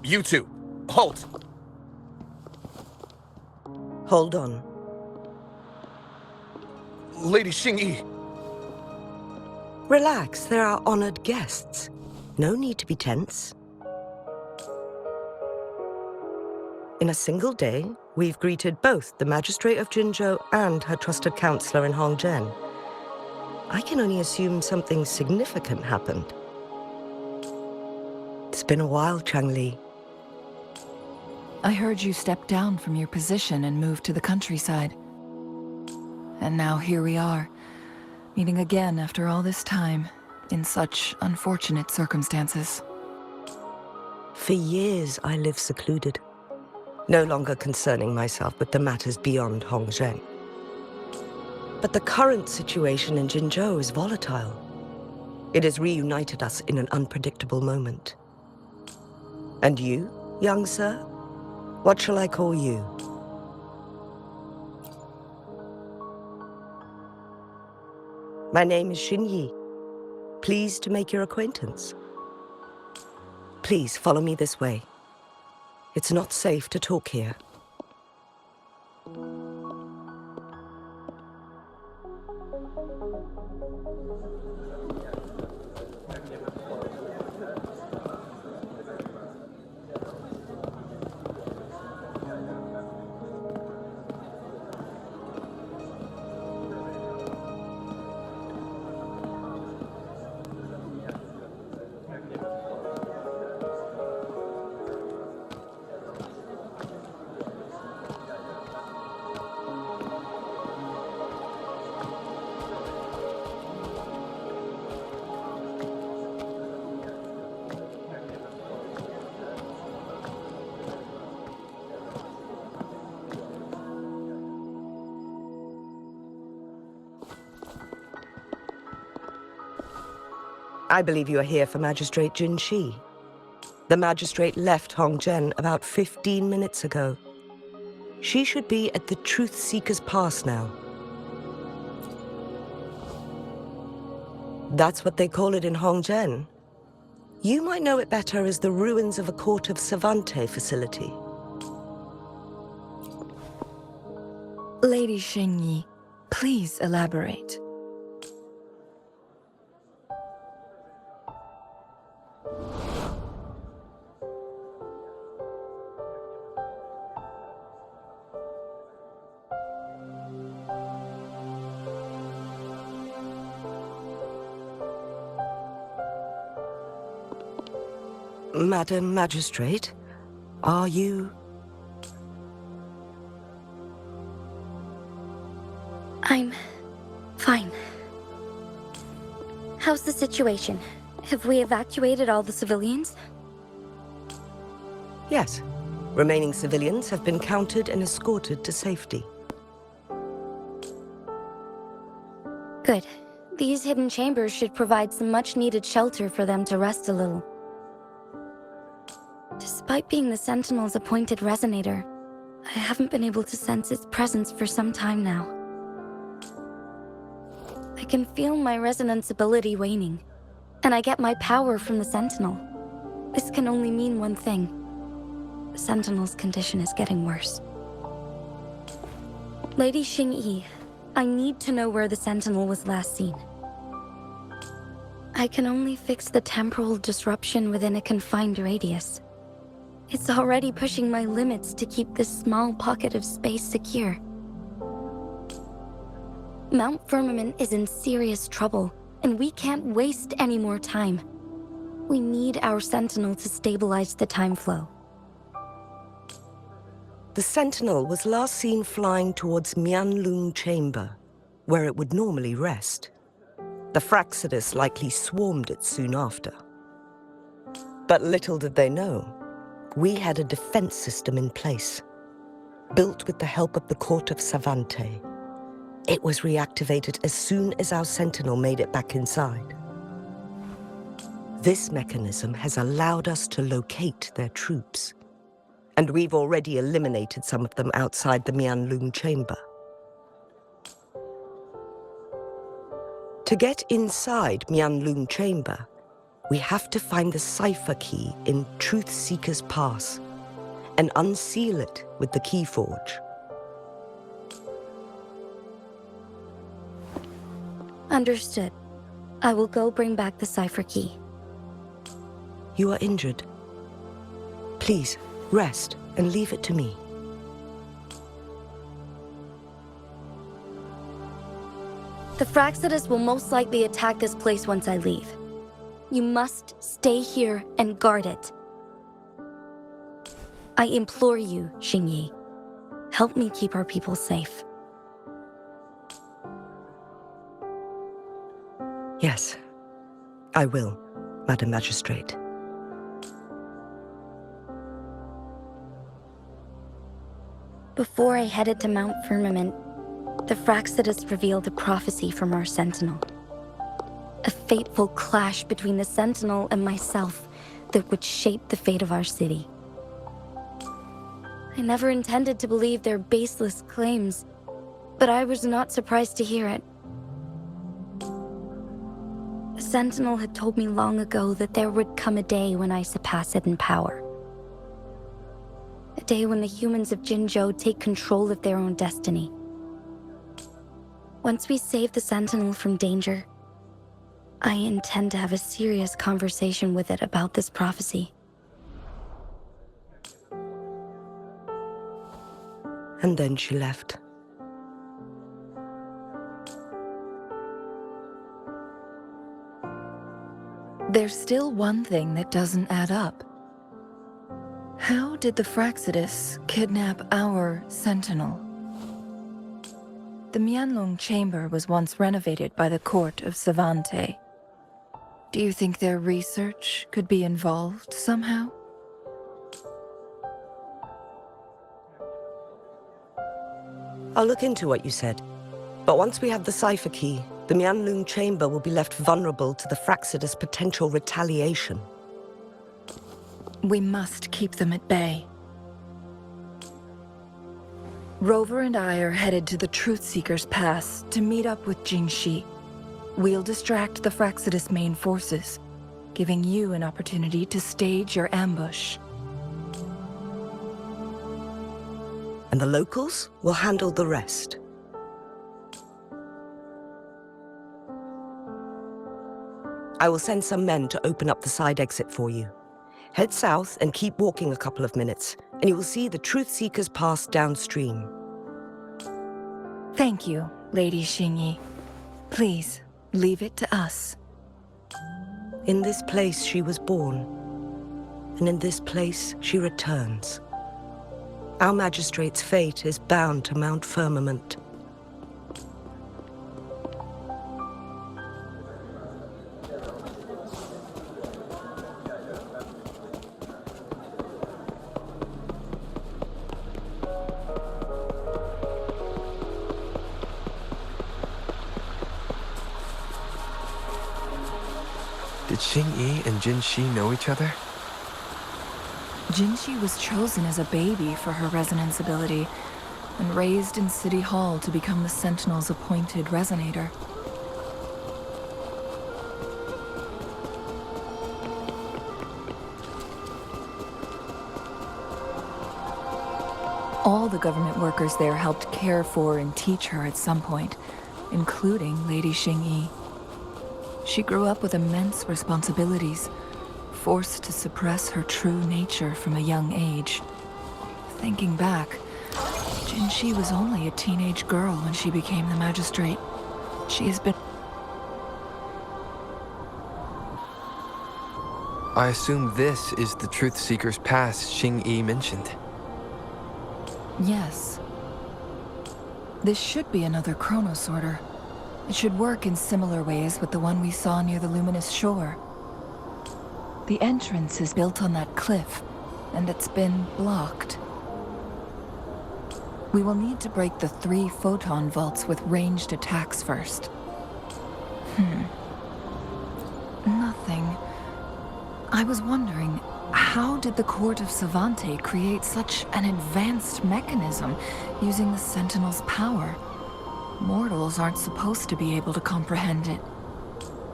You two, halt! Hold on. Lady Xingyi. Relax, there are honored guests. No need to be tense. In a single day, we've greeted both the Magistrate of Jinzhou and her trusted counselor in Hongzhen. I can only assume something significant happened. It's been a while, Cheng-Li. I heard you stepped down from your position and moved to the countryside. And now here we are, meeting again after all this time, in such unfortunate circumstances. For years, I lived secluded, no longer concerning myself with the matters beyond Hongzhen. But the current situation in Jinzhou is volatile. It has reunited us in an unpredictable moment. And you, young sir? What shall I call you? My name is Xin Yi. Pleased to make your acquaintance. Please follow me this way. It's not safe to talk here. I believe you are here for Magistrate Jin Shi. The magistrate left Hongzhen about 15 minutes ago. She should be at the Truth Seeker's Pass now. That's what they call it in Hongzhen. You might know it better as the ruins of a Court of Savante facility. Lady Xingyi, please elaborate. Madam Magistrate, are you... I'm fine. How's the situation? Have we evacuated all the civilians? Yes. Remaining civilians have been counted and escorted to safety. Good. These hidden chambers should provide some much-needed shelter for them to rest a little. Despite being the Sentinel's appointed resonator, I haven't been able to sense its presence for some time now. I can feel my resonance ability waning, and I get my power from the Sentinel. This can only mean one thing. The Sentinel's condition is getting worse. Lady Xingyi, I need to know where the Sentinel was last seen. I can only fix the temporal disruption within a confined radius. It's already pushing my limits to keep this small pocket of space secure. Mount Firmament is in serious trouble, and we can't waste any more time. We need our Sentinel to stabilize the time flow. The Sentinel was last seen flying towards Mianlung Chamber, where it would normally rest. The Fraxidus likely swarmed it soon after. But little did they know, we had a defense system in place, built with the help of the Court of Savante. It was reactivated as soon as our Sentinel made it back inside. This mechanism has allowed us to locate their troops, and we've already eliminated some of them outside the Mianlung Chamber. To get inside Mianlung Chamber, we have to find the cipher key in Truth Seeker's Pass and unseal it with the Keyforge. Understood. I will go bring back the cipher key. You are injured. Please, rest and leave it to me. The Fraxidus will most likely attack this place once I leave. You must stay here and guard it. I implore you, Xingyi. Help me keep our people safe. Yes, I will, Madam Magistrate. Before I headed to Mount Firmament, the Fraxidus revealed a prophecy from our Sentinel. A fateful clash between the Sentinel and myself that would shape the fate of our city. I never intended to believe their baseless claims, but I was not surprised to hear it. Sentinel had told me long ago that there would come a day when I surpass it in power. A day when the humans of Jinzhou take control of their own destiny. Once we save the Sentinel from danger, I intend to have a serious conversation with it about this prophecy. And then she left. There's still one thing that doesn't add up. How did the Fraxidus kidnap our Sentinel? The Mianlong Chamber was once renovated by the court of Savante. Do you think their research could be involved somehow? I'll look into what you said. But once we have the cipher key, the Mianlong Chamber will be left vulnerable to the Fraxidus' potential retaliation. We must keep them at bay. Rover and I are headed to the Truth Seeker's Pass to meet up with Jingxi. We'll distract the Fraxidus' main forces, giving you an opportunity to stage your ambush. And the locals will handle the rest. I will send some men to open up the side exit for you. Head south and keep walking a couple of minutes, and you will see the Truth Seeker's Pass downstream. Thank you, Lady Xingyi. Please, leave it to us. In this place she was born, and in this place she returns. Our magistrate's fate is bound to Mount Firmament. Did Xingyi and Jinxi know each other? Jinxi was chosen as a baby for her resonance ability and raised in City Hall to become the Sentinel's appointed resonator. All the government workers there helped care for and teach her at some point, including Lady Xingyi. She grew up with immense responsibilities, forced to suppress her true nature from a young age. Thinking back, Jinxi was only a teenage girl when she became the magistrate. She has been... I assume this is the Truth Seeker's Pass Xingyi mentioned. Yes. This should be another chronosorter. It should work in similar ways with the one we saw near the luminous shore. The entrance is built on that cliff, and it's been blocked. We will need to break the 3 photon vaults with ranged attacks first. Nothing. I was wondering, how did the Court of Savante create such an advanced mechanism using the Sentinel's power? Mortals aren't supposed to be able to comprehend it.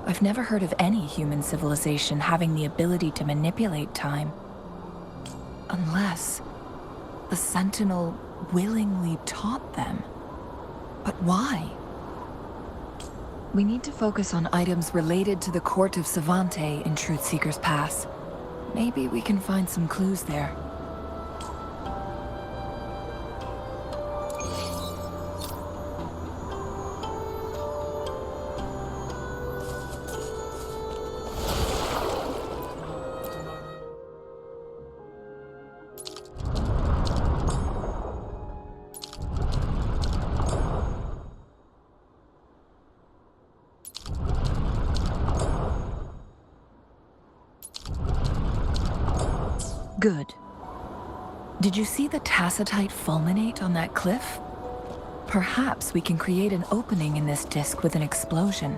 I've never heard of any human civilization having the ability to manipulate time. Unless the Sentinel willingly taught them. But why? We need to focus on items related to the Court of Savante in Truth Seeker's Pass. Maybe we can find some clues there. Good. Did you see the tacitite fulminate on that cliff? Perhaps we can create an opening in this disk with an explosion.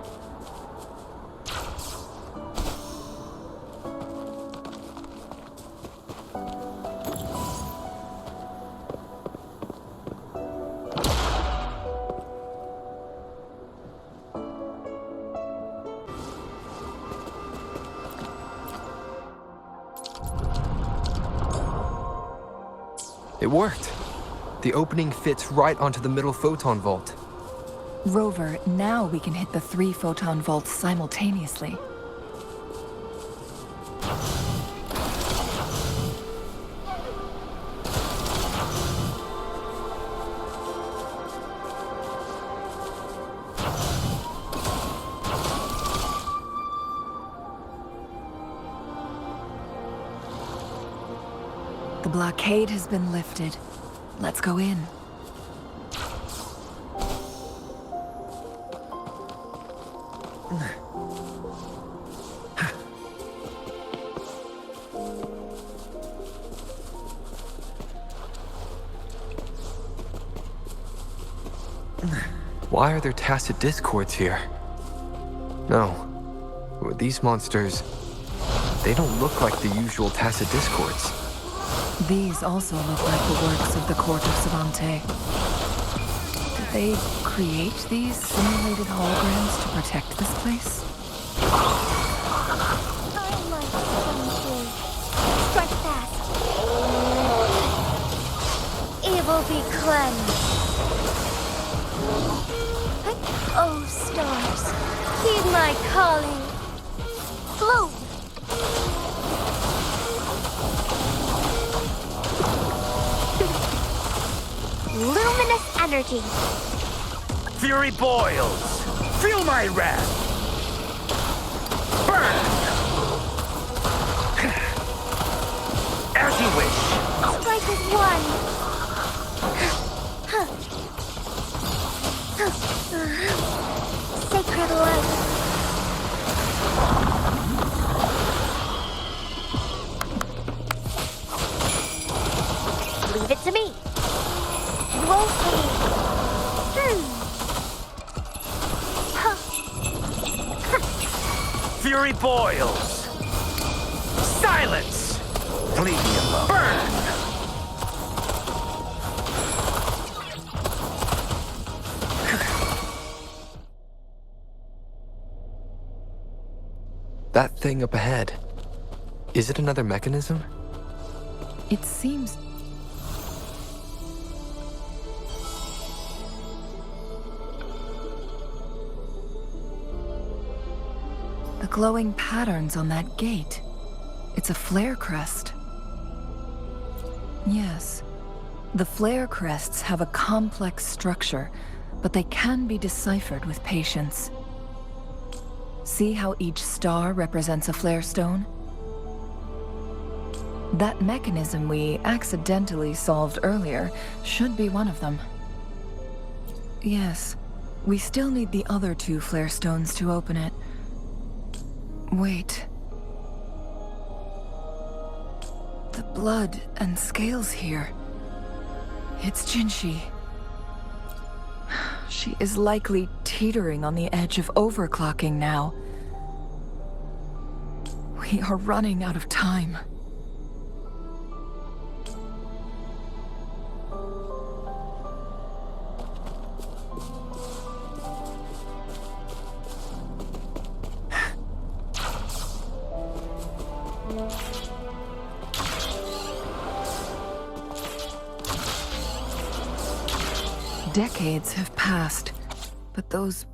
worked. The opening fits right onto the middle photon vault. Rover, now we can hit the 3 photon vaults simultaneously. The blockade has been lifted. Let's go in. Why are there tacit discords here? No. These monsters... they don't look like the usual tacit discords. These also look like the works of the Court of Savante. Did they create these simulated holograms to protect this place? I like Savante. Strike fast. Evil be cleansed. Oh, stars, heed my calling. Float. Luminous energy. Fury boils. Feel my wrath. Burn. As you wish. Strike as one. Sacred light. Leave it to me. You won't see. Fury boils. Silence. Leave me alone. Burn. That thing up ahead. Is it another mechanism? It seems... the glowing patterns on that gate. It's a flare crest. Yes. The flare crests have a complex structure, but they can be deciphered with patience. See how each star represents a flare stone? That mechanism we accidentally solved earlier should be one of them. Yes, we still need the other 2 flare stones to open it. Wait. The blood and scales here. It's Jinshi. She is likely teetering on the edge of overclocking now. We are running out of time. Decades have passed, but those...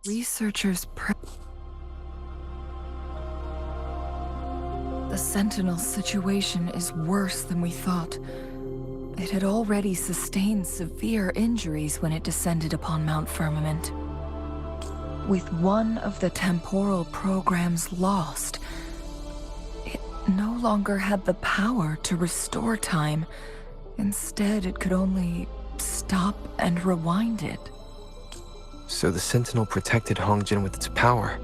researchers the Sentinel's situation is worse than we thought. It had already sustained severe injuries when it descended upon Mount Firmament. With one of the temporal programs lost, it no longer had the power to restore time. Instead, it could only stop and rewind it. So the Sentinel protected Hongjin with its power,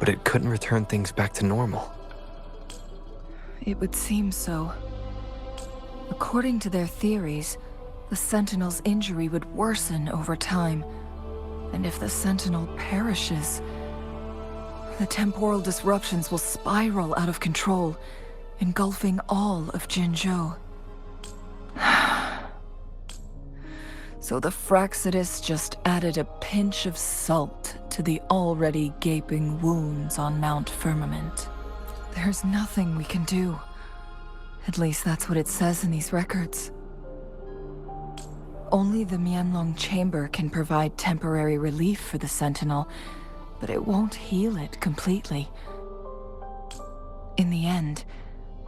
but it couldn't return things back to normal. It would seem so. According to their theories, the Sentinel's injury would worsen over time. And if the Sentinel perishes, the temporal disruptions will spiral out of control, engulfing all of Jinzhou. So the Fraxidus just added a pinch of salt to the already gaping wounds on Mount Firmament. There's nothing we can do. At least that's what it says in these records. Only the Mianlong Chamber can provide temporary relief for the Sentinel, but it won't heal it completely. In the end,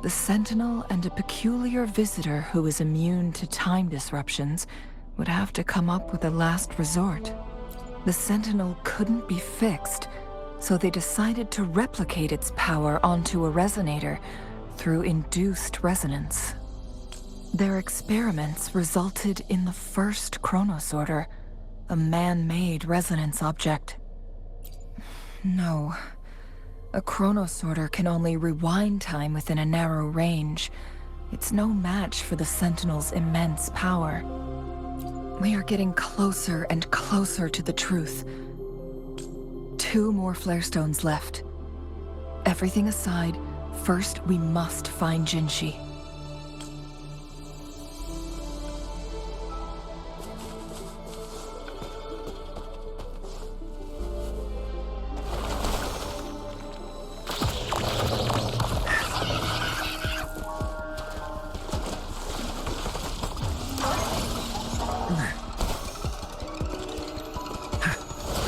the Sentinel and a peculiar visitor who is immune to time disruptions would have to come up with a last resort. The Sentinel couldn't be fixed, so they decided to replicate its power onto a resonator through induced resonance. Their experiments resulted in the first Chronosorter, a man-made resonance object. No. A Chronosorter can only rewind time within a narrow range. It's no match for the Sentinel's immense power. We are getting closer and closer to the truth. 2 more flare stones left. Everything aside, first we must find Jinshi.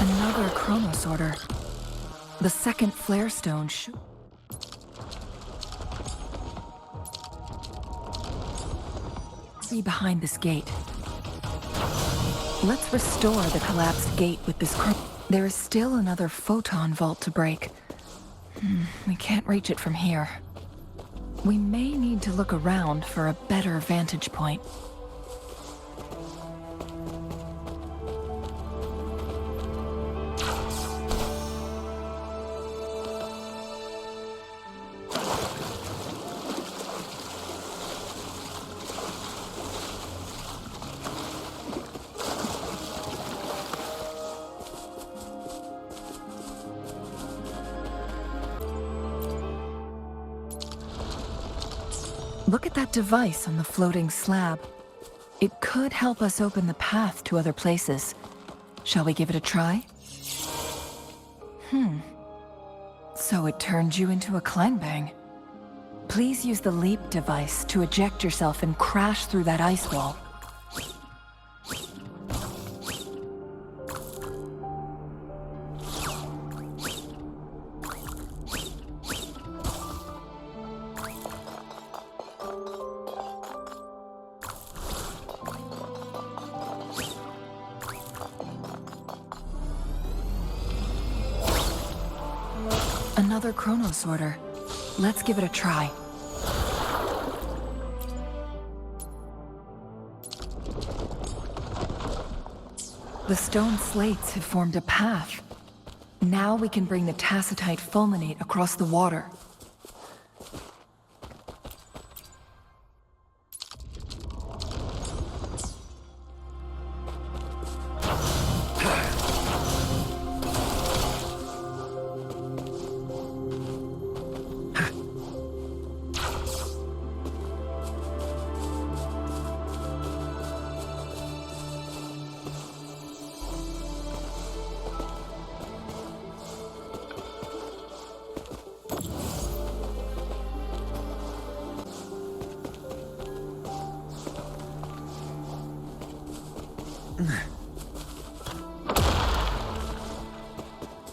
Another Chronosorter. The second flare stone be behind this gate. Let's restore the collapsed gate with this There is still another photon vault to break. We can't reach it from here. We may need to look around for a better vantage point. Look at that device on the floating slab. It could help us open the path to other places. Shall we give it a try? So it turned you into a Kleinbang. Please use the leap device to eject yourself and crash through that ice wall. Another Chronosorter. Let's give it a try. The stone slates have formed a path. Now we can bring the Tacitite fulminate across the water.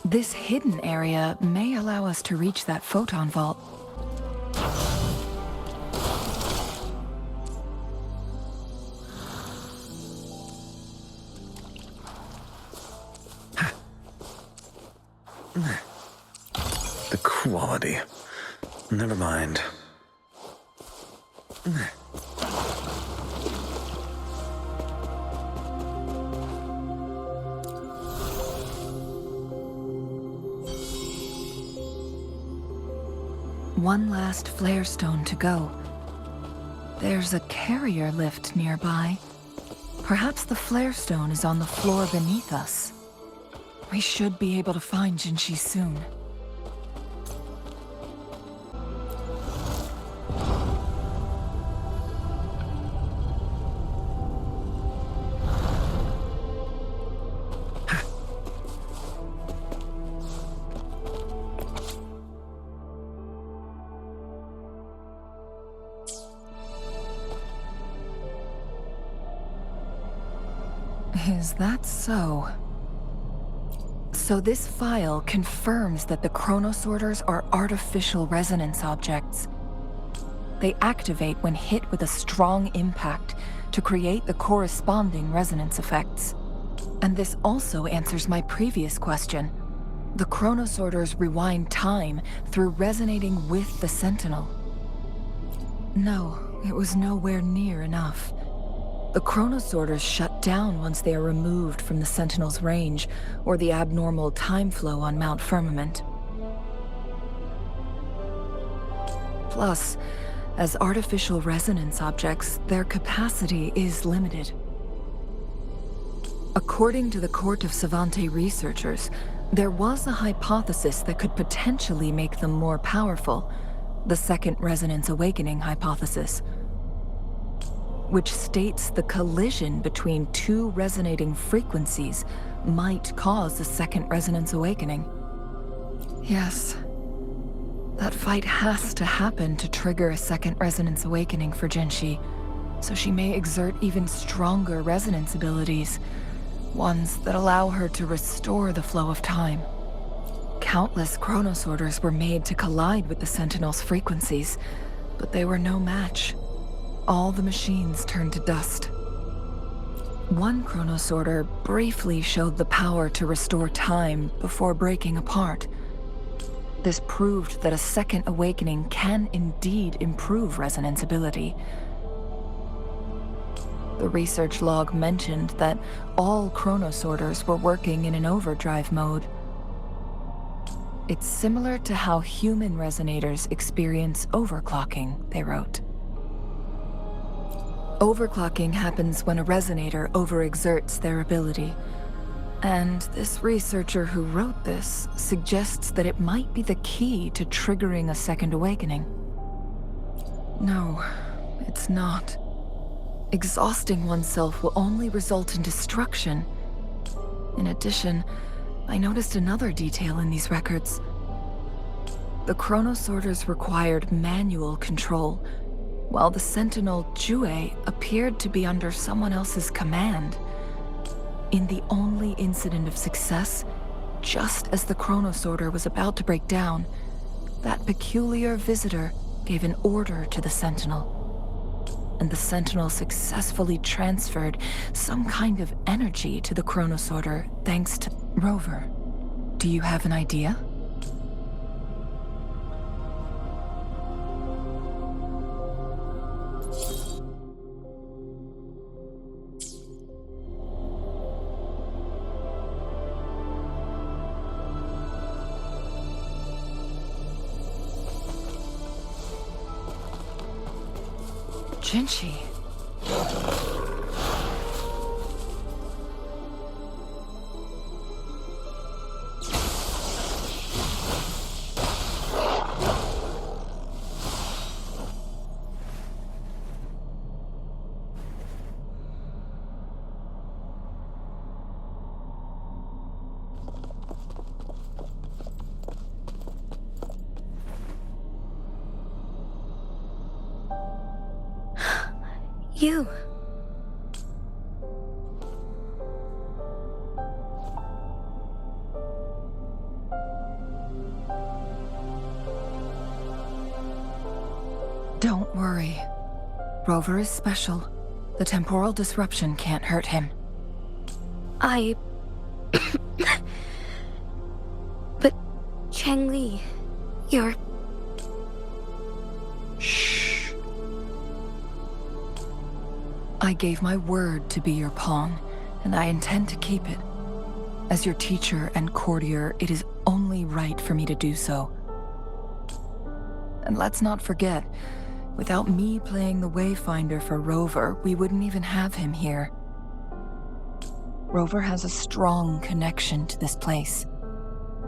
This hidden area may allow us to reach that photon vault. The quality. Never mind. One last flare stone to go. There's a carrier lift nearby. Perhaps the flare stone is on the floor beneath us. We should be able to find Jinshi soon. Is that so? So this file confirms that the chronosorters are artificial resonance objects. They activate when hit with a strong impact to create the corresponding resonance effects. And this also answers my previous question. The chronosorters rewind time through resonating with the Sentinel. No, it was nowhere near enough. The chronosorters shut down once they are removed from the Sentinel's range or the abnormal time flow on Mount Firmament. Plus, as artificial resonance objects, their capacity is limited. According to the Court of Savante researchers, there was a hypothesis that could potentially make them more powerful, the Second Resonance Awakening hypothesis, which states the collision between two resonating frequencies might cause a Second Resonance Awakening. Yes, that fight has to happen to trigger a Second Resonance Awakening for Jinshi, so she may exert even stronger resonance abilities, ones that allow her to restore the flow of time. Countless chronosorters were made to collide with the Sentinel's frequencies, but they were no match. All the machines turned to dust. One chronosorter briefly showed the power to restore time before breaking apart. This proved that a second awakening can indeed improve resonance ability. The research log mentioned that all chronosorters were working in an overdrive mode. It's similar to how human resonators experience overclocking, they wrote. Overclocking happens when a resonator overexerts their ability. And this researcher who wrote this suggests that it might be the key to triggering a second awakening. No, it's not. Exhausting oneself will only result in destruction. In addition, I noticed another detail in these records. The chronosorters required manual control, while the Sentinel Jue appeared to be under someone else's command. In the only incident of success, just as the chronosorter was about to break down, that peculiar visitor gave an order to the Sentinel. And the Sentinel successfully transferred some kind of energy to the chronosorter thanks to Rover. Do you have an idea? Jinshi. You. Don't worry. Rover is special. The temporal disruption can't hurt him. But, Changli, you're... Shh. I gave my word to be your pawn, and I intend to keep it. As your teacher and courtier, it is only right for me to do so. And let's not forget, without me playing the Wayfinder for Rover, we wouldn't even have him here. Rover has a strong connection to this place.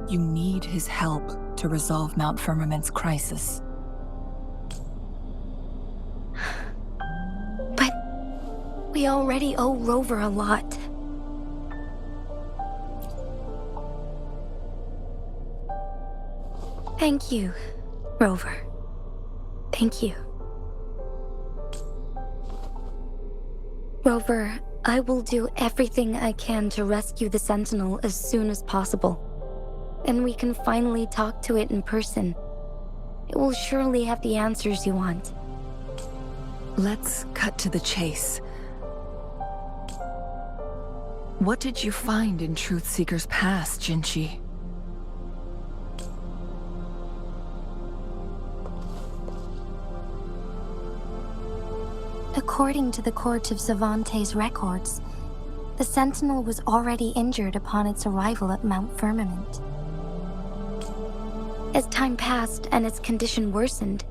You need his help to resolve Mount Firmament's crisis. But we already owe Rover a lot. Thank you, Rover. Thank you. Rover, I will do everything I can to rescue the Sentinel as soon as possible. And we can finally talk to it in person. It will surely have the answers you want. Let's cut to the chase. What did you find in Truthseeker's past, Jinchi? According to the Court of Savante's records, the Sentinel was already injured upon its arrival at Mount Firmament. As time passed and its condition worsened,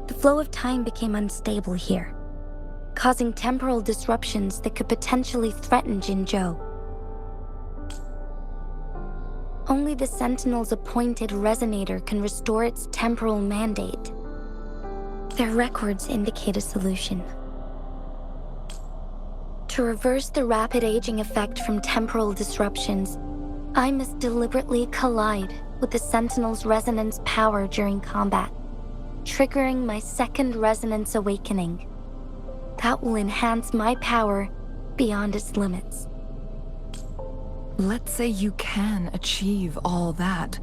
the flow of time became unstable here, causing temporal disruptions that could potentially threaten Jinzhou. Only the Sentinel's appointed resonator can restore its temporal mandate. Their records indicate a solution. To reverse the rapid aging effect from temporal disruptions, I must deliberately collide with the Sentinel's resonance power during combat, triggering my second resonance awakening. That will enhance my power beyond its limits. Let's say you can achieve all that,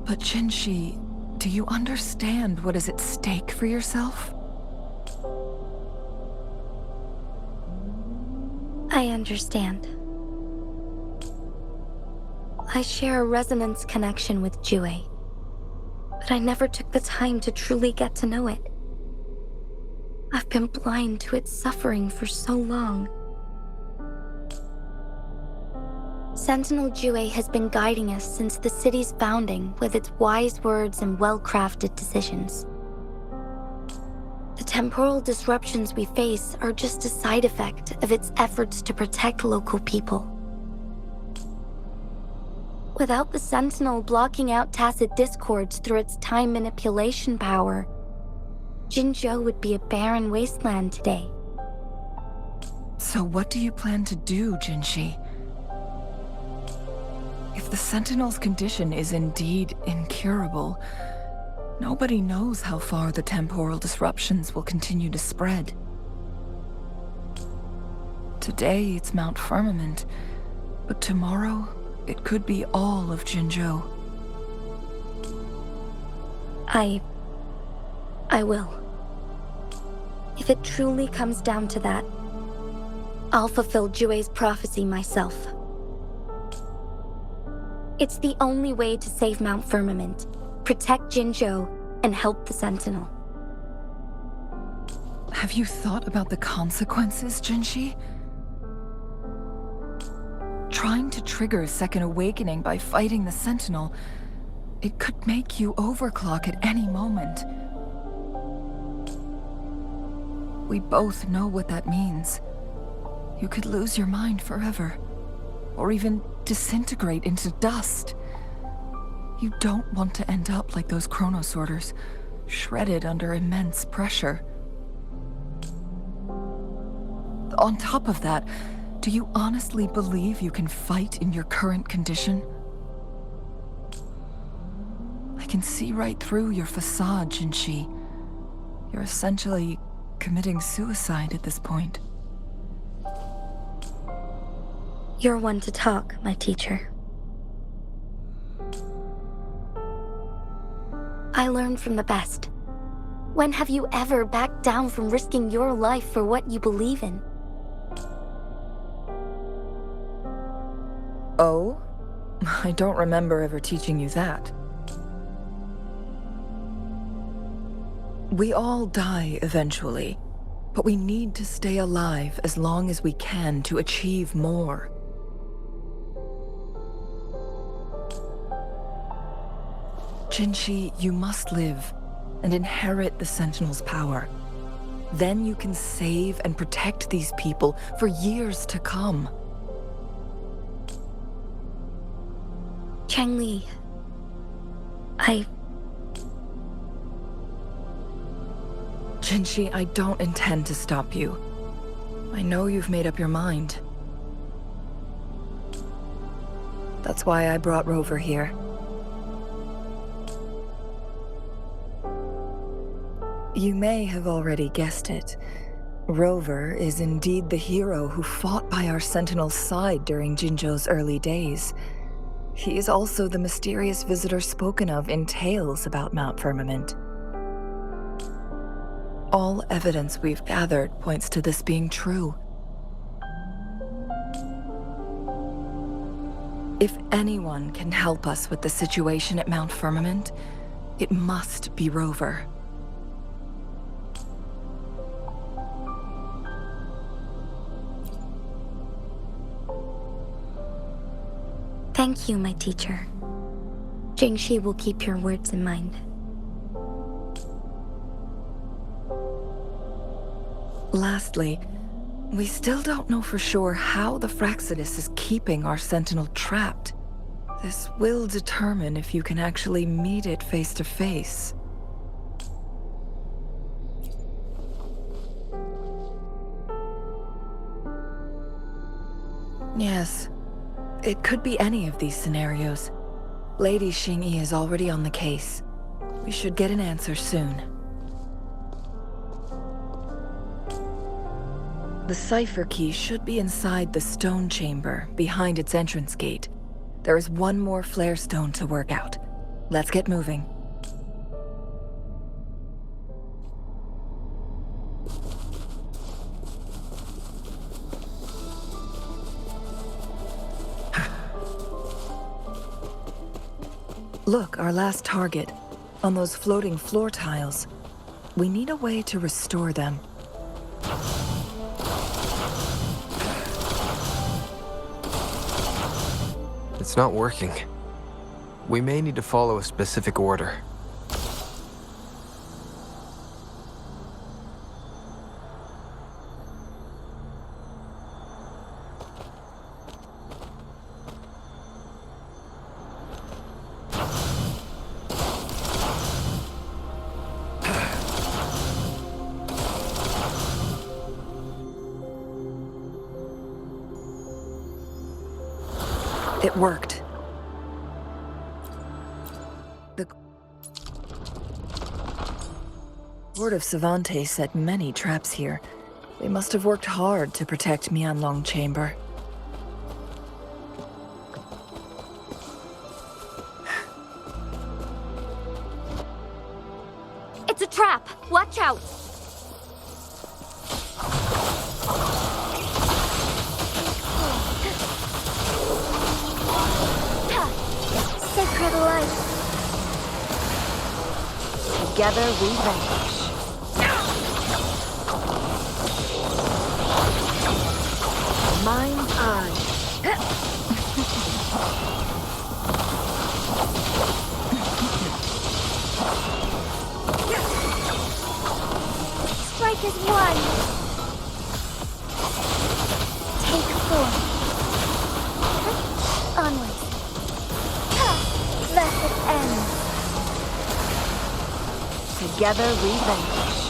but Jinchi, do you understand what is at stake for yourself? I understand. I share a resonance connection with Jue, but I never took the time to truly get to know it. I've been blind to its suffering for so long. Sentinel Jue has been guiding us since the city's founding with its wise words and well-crafted decisions. The temporal disruptions we face are just a side effect of its efforts to protect local people. Without the Sentinel blocking out tacit discords through its time manipulation power, Jinzhou would be a barren wasteland today. So what do you plan to do, Jinchi? If the Sentinel's condition is indeed incurable, nobody knows how far the temporal disruptions will continue to spread. Today it's Mount Firmament, but tomorrow it could be all of Jinzhou. I will. If it truly comes down to that, I'll fulfill Jue's prophecy myself. It's the only way to save Mount Firmament, protect Jinzhou, and help the Sentinel. Have you thought about the consequences, Jinchi? Trying to trigger a second awakening by fighting the Sentinel, it could make you overclock at any moment. We both know what that means. You could lose your mind forever, or even disintegrate into dust. You don't want to end up like those chronosorters, shredded under immense pressure. On top of that, do you honestly believe you can fight in your current condition? I can see right through your facade, Jinchi. You're essentially committing suicide at this point. You're one to talk, my teacher. I learn from the best. When have you ever backed down from risking your life for what you believe in? Oh? I don't remember ever teaching you that. We all die eventually, but we need to stay alive as long as we can to achieve more. Jinchi, you must live and inherit the Sentinel's power. Then you can save and protect these people for years to come. Changli, Jinchi, I don't intend to stop you. I know you've made up your mind. That's why I brought Rover here. You may have already guessed it, Rover is indeed the hero who fought by our Sentinel's side during Jinzhou's early days. He is also the mysterious visitor spoken of in tales about Mount Firmament. All evidence we've gathered points to this being true. If anyone can help us with the situation at Mount Firmament, it must be Rover. Thank you, my teacher. Jingxi will keep your words in mind. Lastly, we still don't know for sure how the Fraxidus is keeping our Sentinel trapped. This will determine if you can actually meet it face to face. Yes, it could be any of these scenarios. Lady Xingyi is already on the case. We should get an answer soon. The cipher key should be inside the stone chamber, behind its entrance gate. There is one more flare stone to work out. Let's get moving. Look, our last target. On those floating floor tiles. We need a way to restore them. It's not working. We may need to follow a specific order. It worked. The Lord of Savante set many traps here. They must have worked hard to protect Mianlong Chamber. It's a trap! Watch out! Sacred light! Together we vanquish. Mind's eye. Strike is one. Take form. Onwards. Let it end. Together we vanquish.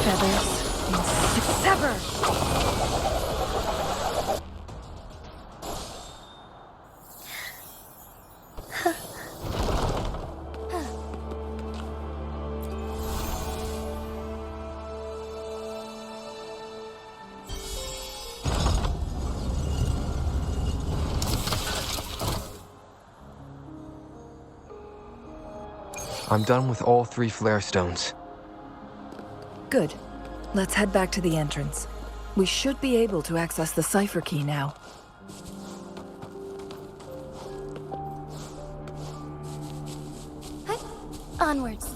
Feathers in sever. I'm done with all 3 flare stones. Good. Let's head back to the entrance. We should be able to access the cipher key now. Onwards.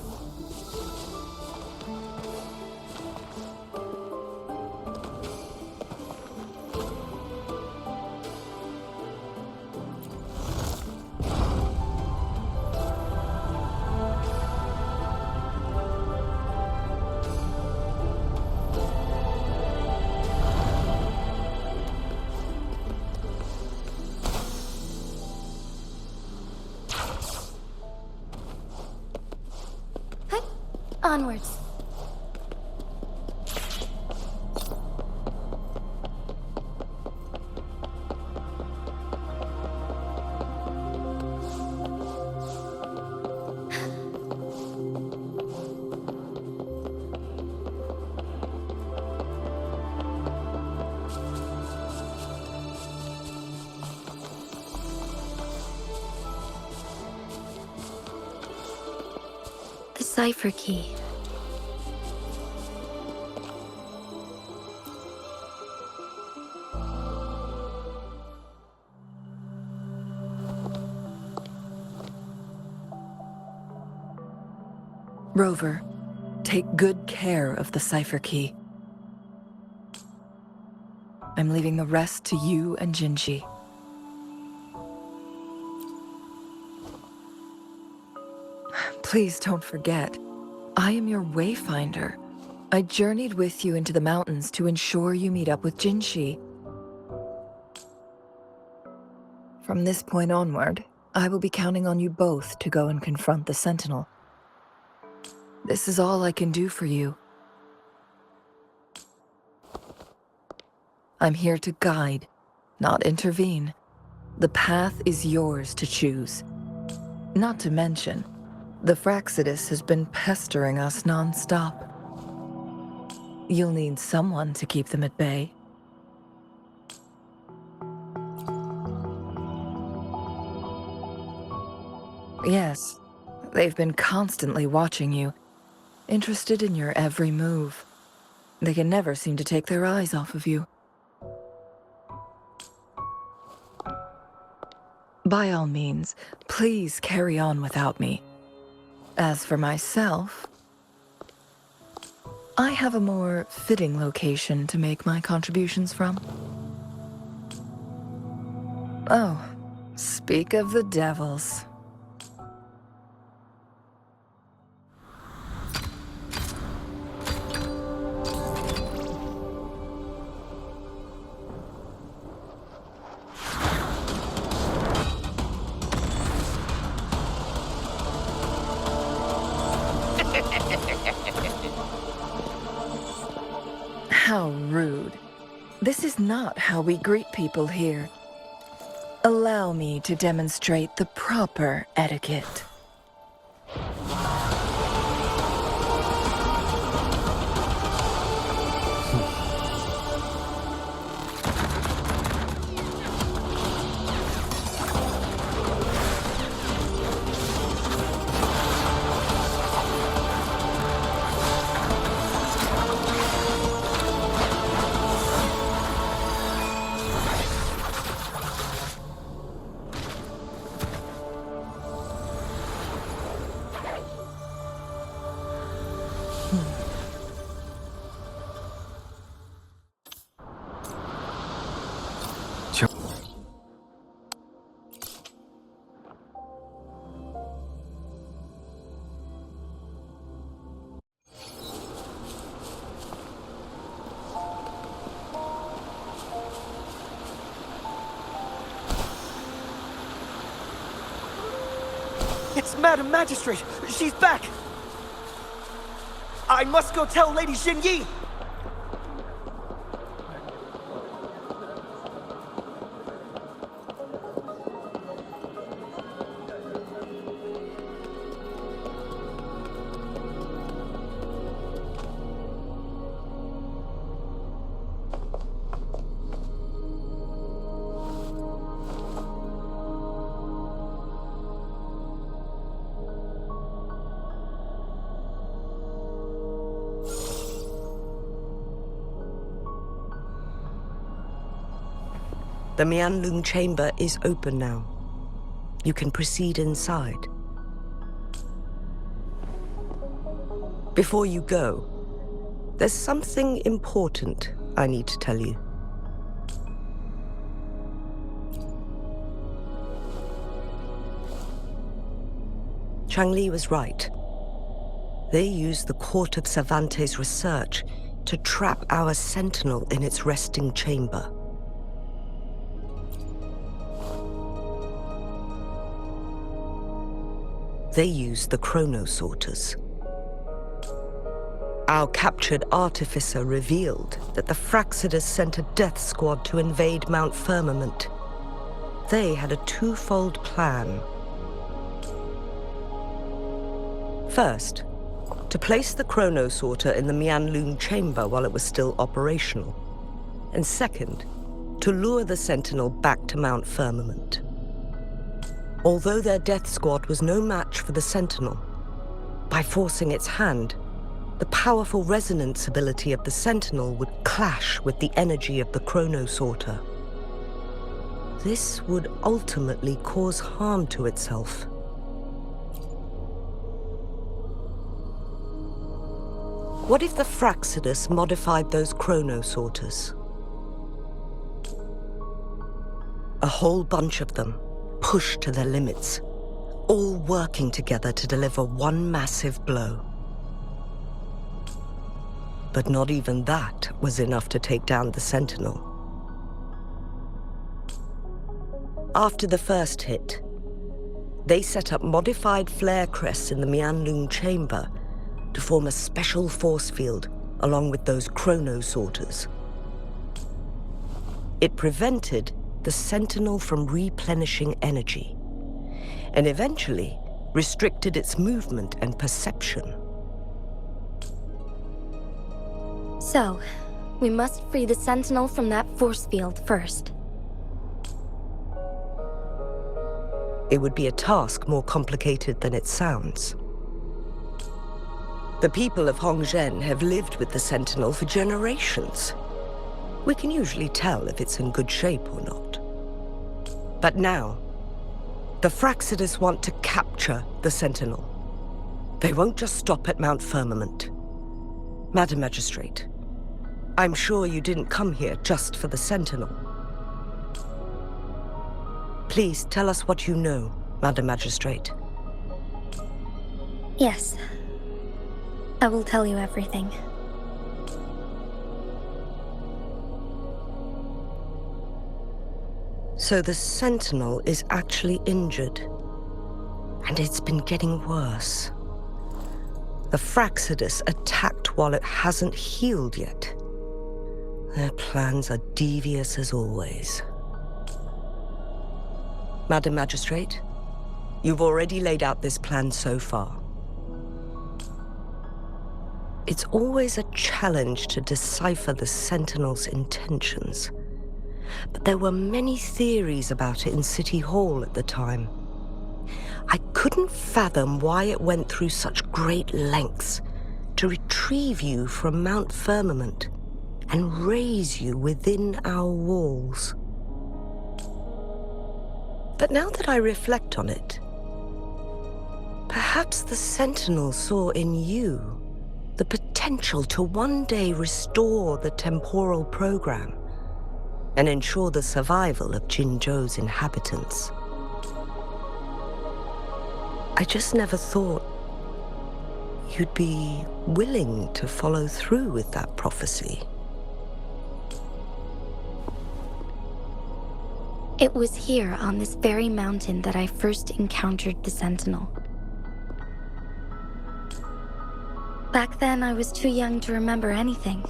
Onwards. cipher key. Rover, take good care of the cipher key. I'm leaving the rest to you and Jinji. Please don't forget, I am your wayfinder. I journeyed with you into the mountains to ensure you meet up with Jinshi. From this point onward, I will be counting on you both to go and confront the Sentinel. This is all I can do for you. I'm here to guide, not intervene. The path is yours to choose. Not to mention, the Fraxidus has been pestering us non-stop. You'll need someone to keep them at bay. Yes, they've been constantly watching you, interested in your every move. They can never seem to take their eyes off of you. By all means, please carry on without me. As for myself, I have a more fitting location to make my contributions from. Oh, speak of the devils. How rude. This is not how we greet people here. Allow me to demonstrate the proper etiquette. It's Madam Magistrate! She's back! I must go tell Lady Xinyi! The Mianlung chamber is open now. You can proceed inside. Before you go, there's something important I need to tell you. Changli was right. They used the Court of Cervantes' research to trap our Sentinel in its resting chamber. They used the chronosorters. Our captured artificer revealed that the Fraxidus sent a death squad to invade Mount Firmament. They had a twofold plan. First, to place the chronosorter in the Mianlung chamber while it was still operational. And second, to lure the Sentinel back to Mount Firmament. Although their death squad was no match for the Sentinel, By forcing its hand, the powerful resonance ability of the Sentinel would clash with the energy of the Chronosorter. This would ultimately cause harm to itself. What if the Fraxidus modified those Chronosorters? A whole bunch of them, pushed to their limits, all working together to deliver one massive blow. But not even that was enough to take down the Sentinel. After the first hit, they set up modified flare crests in the Mianlun chamber to form a special force field along with those Chronosorters. It prevented the Sentinel from replenishing energy, and eventually restricted its movement and perception. So, we must free the Sentinel from that force field first. It would be a task more complicated than it sounds. The people of Hongzhen have lived with the Sentinel for generations. We can usually tell if it's in good shape or not. But now, the Fraxidus want to capture the Sentinel. They won't just stop at Mount Firmament. Madam Magistrate, I'm sure you didn't come here just for the Sentinel. Please tell us what you know, Madam Magistrate. Yes. I will tell you everything. So the Sentinel is actually injured. And it's been getting worse. The Fraxidus attacked while it hasn't healed yet. Their plans are devious as always. Madam Magistrate, you've already laid out this plan so far. It's always a challenge to decipher the Sentinel's intentions. But there were many theories about it in City Hall at the time. I couldn't fathom why it went through such great lengths to retrieve you from Mount Firmament and raise you within our walls. But now that I reflect on it, perhaps the Sentinel saw in you the potential to one day restore the temporal program and ensure the survival of Jinzhou's inhabitants. I just never thought you'd be willing to follow through with that prophecy. It was here on this very mountain that I first encountered the Sentinel. Back then, I was too young to remember anything.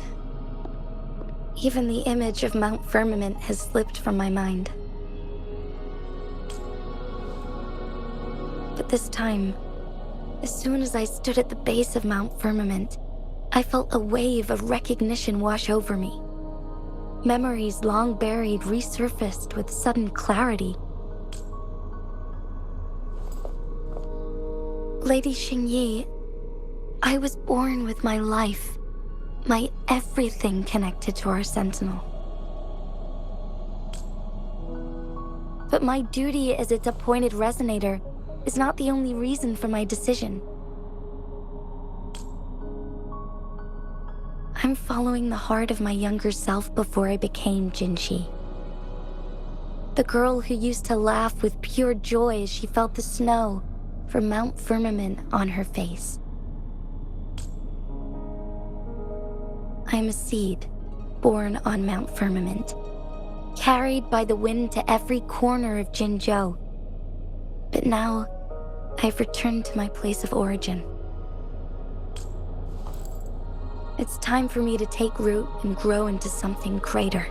Even the image of Mount Firmament has slipped from my mind. But this time, as soon as I stood at the base of Mount Firmament, I felt a wave of recognition wash over me. Memories long buried resurfaced with sudden clarity. Lady Xingyi, I was born with my life, my everything connected to our Sentinel. But my duty as its appointed resonator is not the only reason for my decision. I'm following the heart of my younger self before I became Jinxi. The girl who used to laugh with pure joy as she felt the snow from Mount Firmament on her face. I am a seed born on Mount Firmament, carried by the wind to every corner of Jinzhou. But now, I've returned to my place of origin. It's time for me to take root and grow into something greater.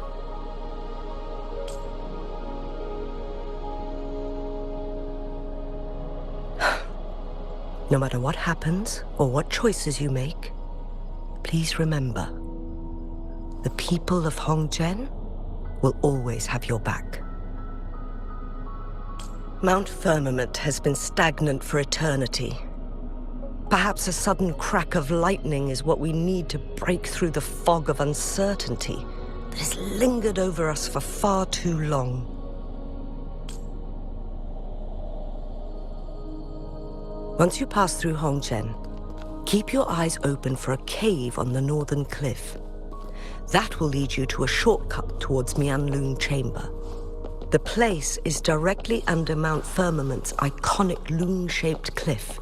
No matter what happens or what choices you make, please remember, the people of Hongzhen will always have your back. Mount Firmament has been stagnant for eternity, Perhaps a sudden crack of lightning is what we need to break through the fog of uncertainty that has lingered over us for far too long. Once you pass through Hongzhen, keep your eyes open for a cave on the northern cliff. That will lead you to a shortcut towards Mianlun Chamber. The place is directly under Mount Firmament's iconic loon-shaped cliff.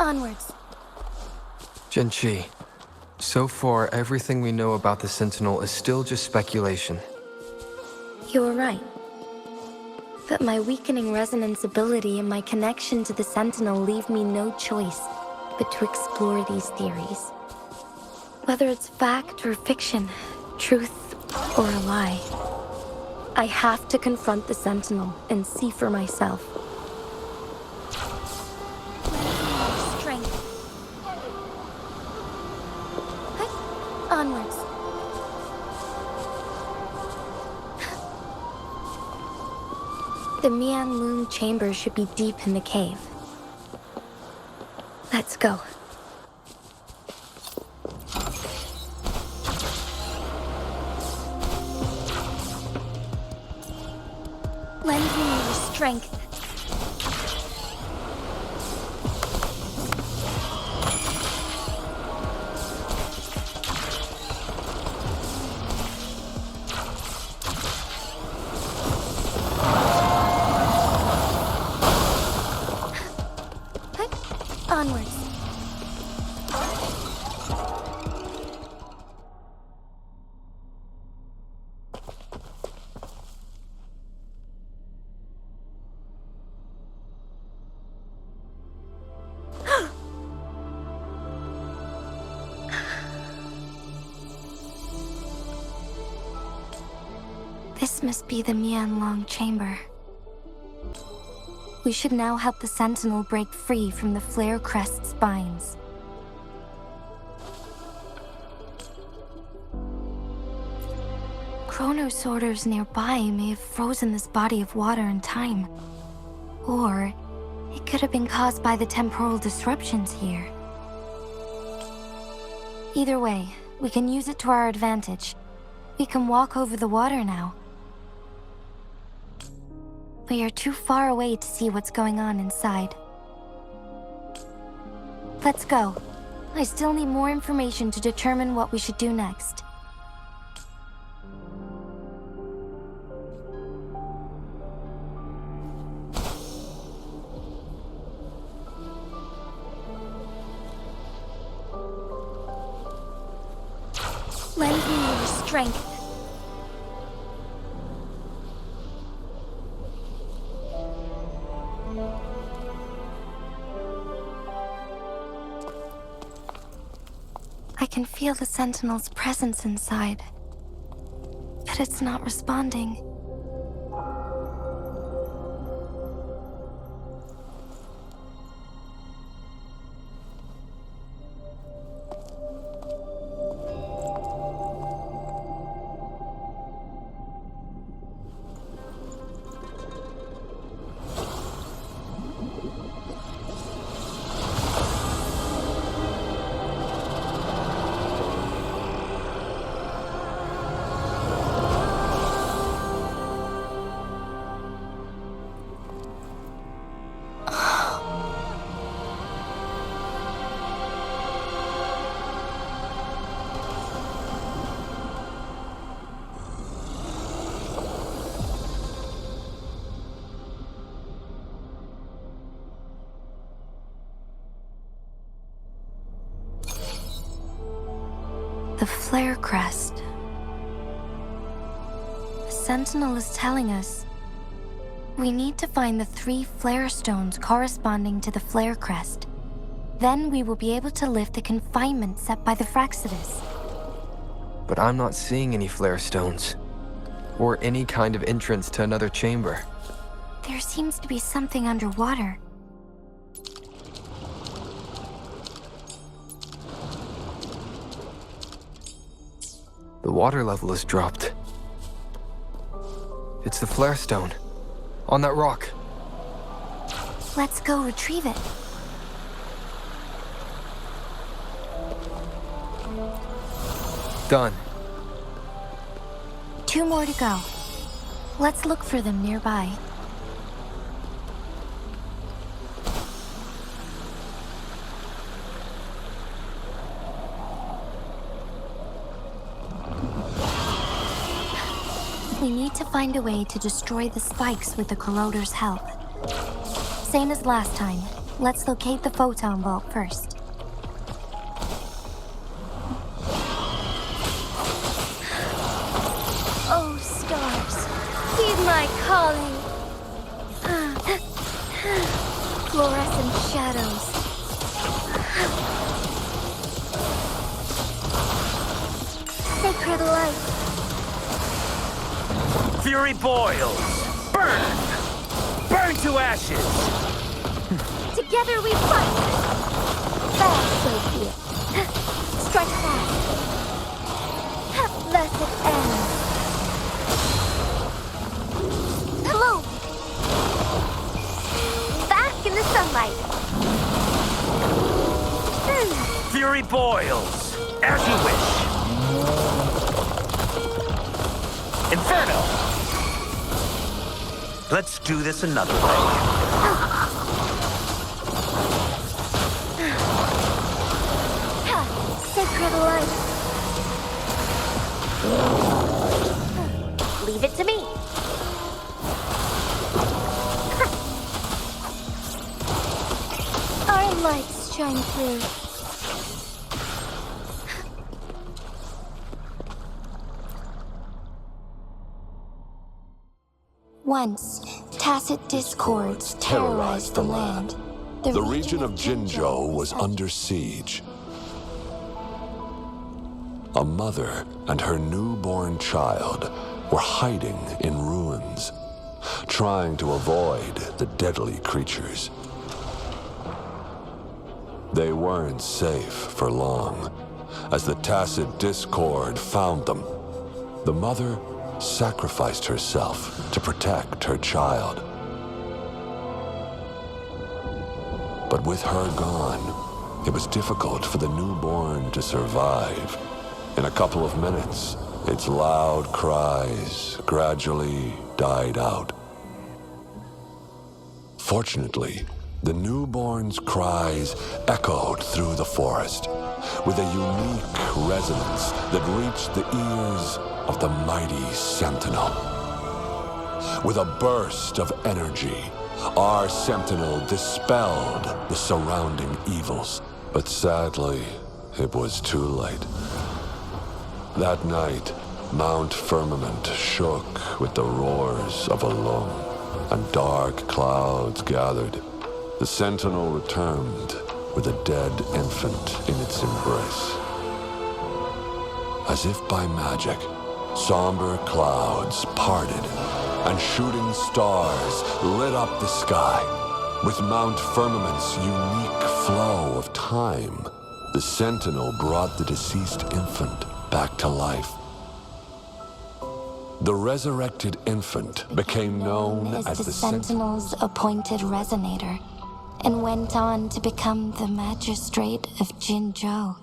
Onwards. Genchi, so far everything we know about the Sentinel is still just speculation. You were right. But my weakening resonance ability and my connection to the Sentinel leave me no choice but to explore these theories. Whether it's fact or fiction, truth or a lie, I have to confront the Sentinel and see for myself. Strength. Onwards. The Mianlun chamber should be deep in the cave. Let's go. Lend me your strength. Onwards. This must be the Mianlun chamber. We should now help the Sentinel break free from the Flare Crest spines. Chronosorters nearby may have frozen this body of water in time. Or it could have been caused by the temporal disruptions here. Either way, we can use it to our advantage. We can walk over the water now. We are too far away to see what's going on inside. Let's go. I still need more information to determine what we should do next. Lend me your strength. I can feel the Sentinel's presence inside, but it's not responding. The Flare Crest. The Sentinel is telling us We need to find the 3 flare stones corresponding to the flare crest. Then we will be able to lift the confinement set by the Fraxidus. But I'm not seeing any flare stones. Or any kind of entrance to another chamber. There seems to be something underwater. The water level has dropped. It's the flare stone. On that rock. Let's go retrieve it. Done. 2 more to go. Let's look for them nearby. We need to find a way to destroy the spikes with the corroder's help. Same as last time. Let's locate the photon vault first. Oh, stars, heed my calling. Fluorescent shadows. Sacred light. Fury boils! Burn! Burn to ashes! Together we fight. Fast, Sophia. Strike fast. Thus it ends. Hello. Back in the sunlight. Fury boils! As you wish! Inferno! Let's do this another way. Sacred light. Leave it to me. Our lights shine through. Once, tacit discords terrorized the land. The region of Jinzhou was under siege. A mother and her newborn child were hiding in ruins, trying to avoid the deadly creatures. They weren't safe for long, as the tacit discord found them. The mother sacrificed herself to protect her child. But with her gone, it was difficult for the newborn to survive. In a couple of minutes, its loud cries gradually died out. Fortunately, the newborn's cries echoed through the forest with a unique resonance that reached the ears of the mighty Sentinel. With a burst of energy, our Sentinel dispelled the surrounding evils. But sadly, it was too late. That night, Mount Firmament shook with the roars of a loom, and dark clouds gathered. The Sentinel returned with a dead infant in its embrace. As if by magic, somber clouds parted, and shooting stars lit up the sky. With Mount Firmament's unique flow of time, the Sentinel brought the deceased infant back to life. The resurrected infant became known as the Sentinel's appointed resonator, and went on to become the magistrate of Jinzhou.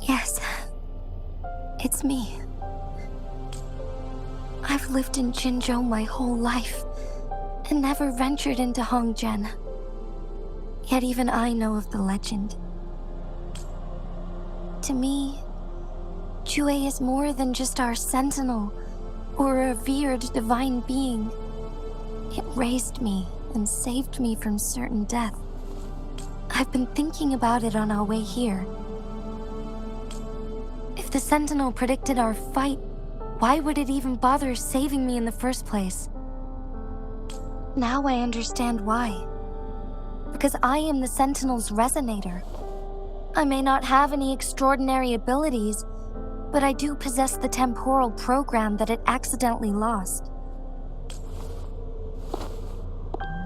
Yes, it's me. I've lived in Jinzhou my whole life, and never ventured into Hongzhen. Yet even I know of the legend. To me, Jue is more than just our sentinel, or a revered divine being. It raised me and saved me from certain death. I've been thinking about it on our way here. If the Sentinel predicted our fight, why would it even bother saving me in the first place? Now I understand why. Because I am the Sentinel's resonator. I may not have any extraordinary abilities, but I do possess the temporal program that it accidentally lost.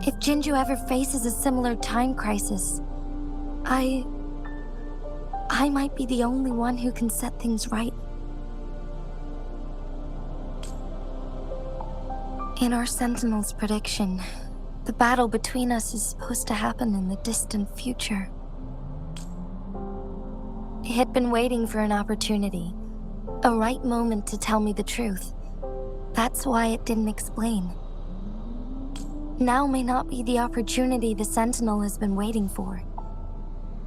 If Jinju ever faces a similar time crisis, I might be the only one who can set things right. In our Sentinel's prediction, the battle between us is supposed to happen in the distant future. It had been waiting for an opportunity, a right moment to tell me the truth. That's why it didn't explain. Now may not be the opportunity the Sentinel has been waiting for.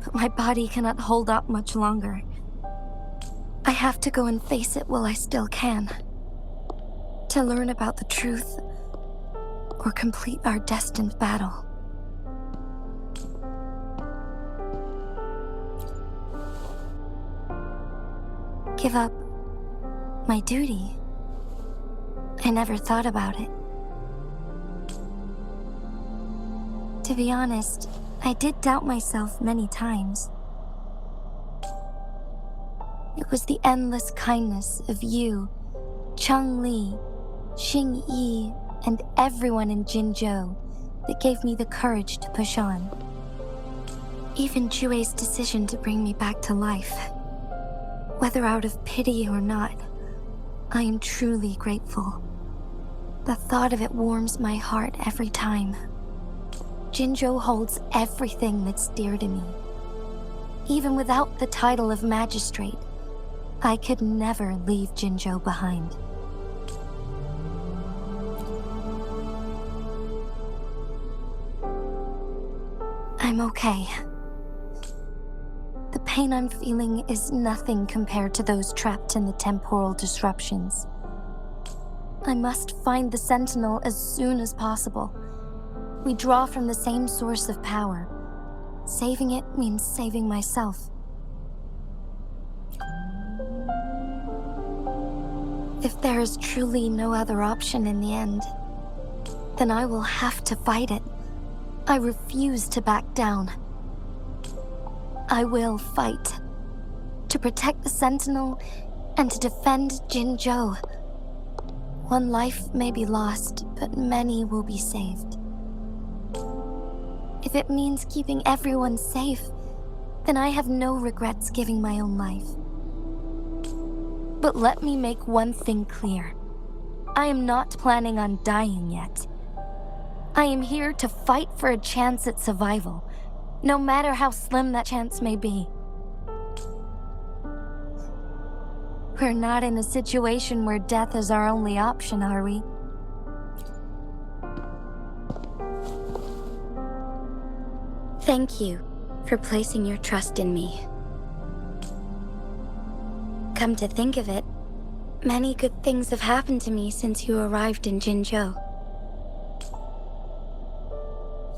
But my body cannot hold up much longer. I have to go and face it while I still can. To learn about the truth, or complete our destined battle. Give up my duty? I never thought about it. To be honest, I did doubt myself many times. It was the endless kindness of you, Cheng-Li, Xing-Yi, and everyone in Jinzhou that gave me the courage to push on. Even Jue's decision to bring me back to life. Whether out of pity or not, I am truly grateful. The thought of it warms my heart every time. Jinzhou holds everything that's dear to me. Even without the title of magistrate, I could never leave Jinzhou behind. I'm okay. The pain I'm feeling is nothing compared to those trapped in the temporal disruptions. I must find the Sentinel as soon as possible. We draw from the same source of power. Saving it means saving myself. If there is truly no other option in the end, then I will have to fight it. I refuse to back down. I will fight. To protect the Sentinel and to defend Jinzhou. One life may be lost, but many will be saved. If it means keeping everyone safe, then I have no regrets giving my own life. But let me make one thing clear. I am not planning on dying yet. I am here to fight for a chance at survival, no matter how slim that chance may be. We're not in a situation where death is our only option, are we? Thank you for placing your trust in me. Come to think of it, many good things have happened to me since you arrived in Jinzhou.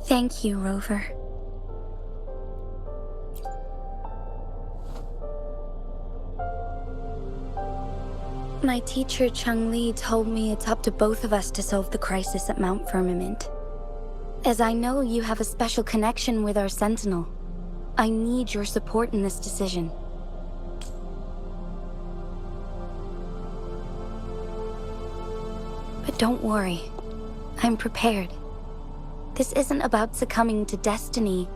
Thank you, Rover. My teacher, Cheng-Li, told me it's up to both of us to solve the crisis at Mount Firmament. As I know you have a special connection with our Sentinel, I need your support in this decision. But don't worry, I'm prepared. This isn't about succumbing to destiny.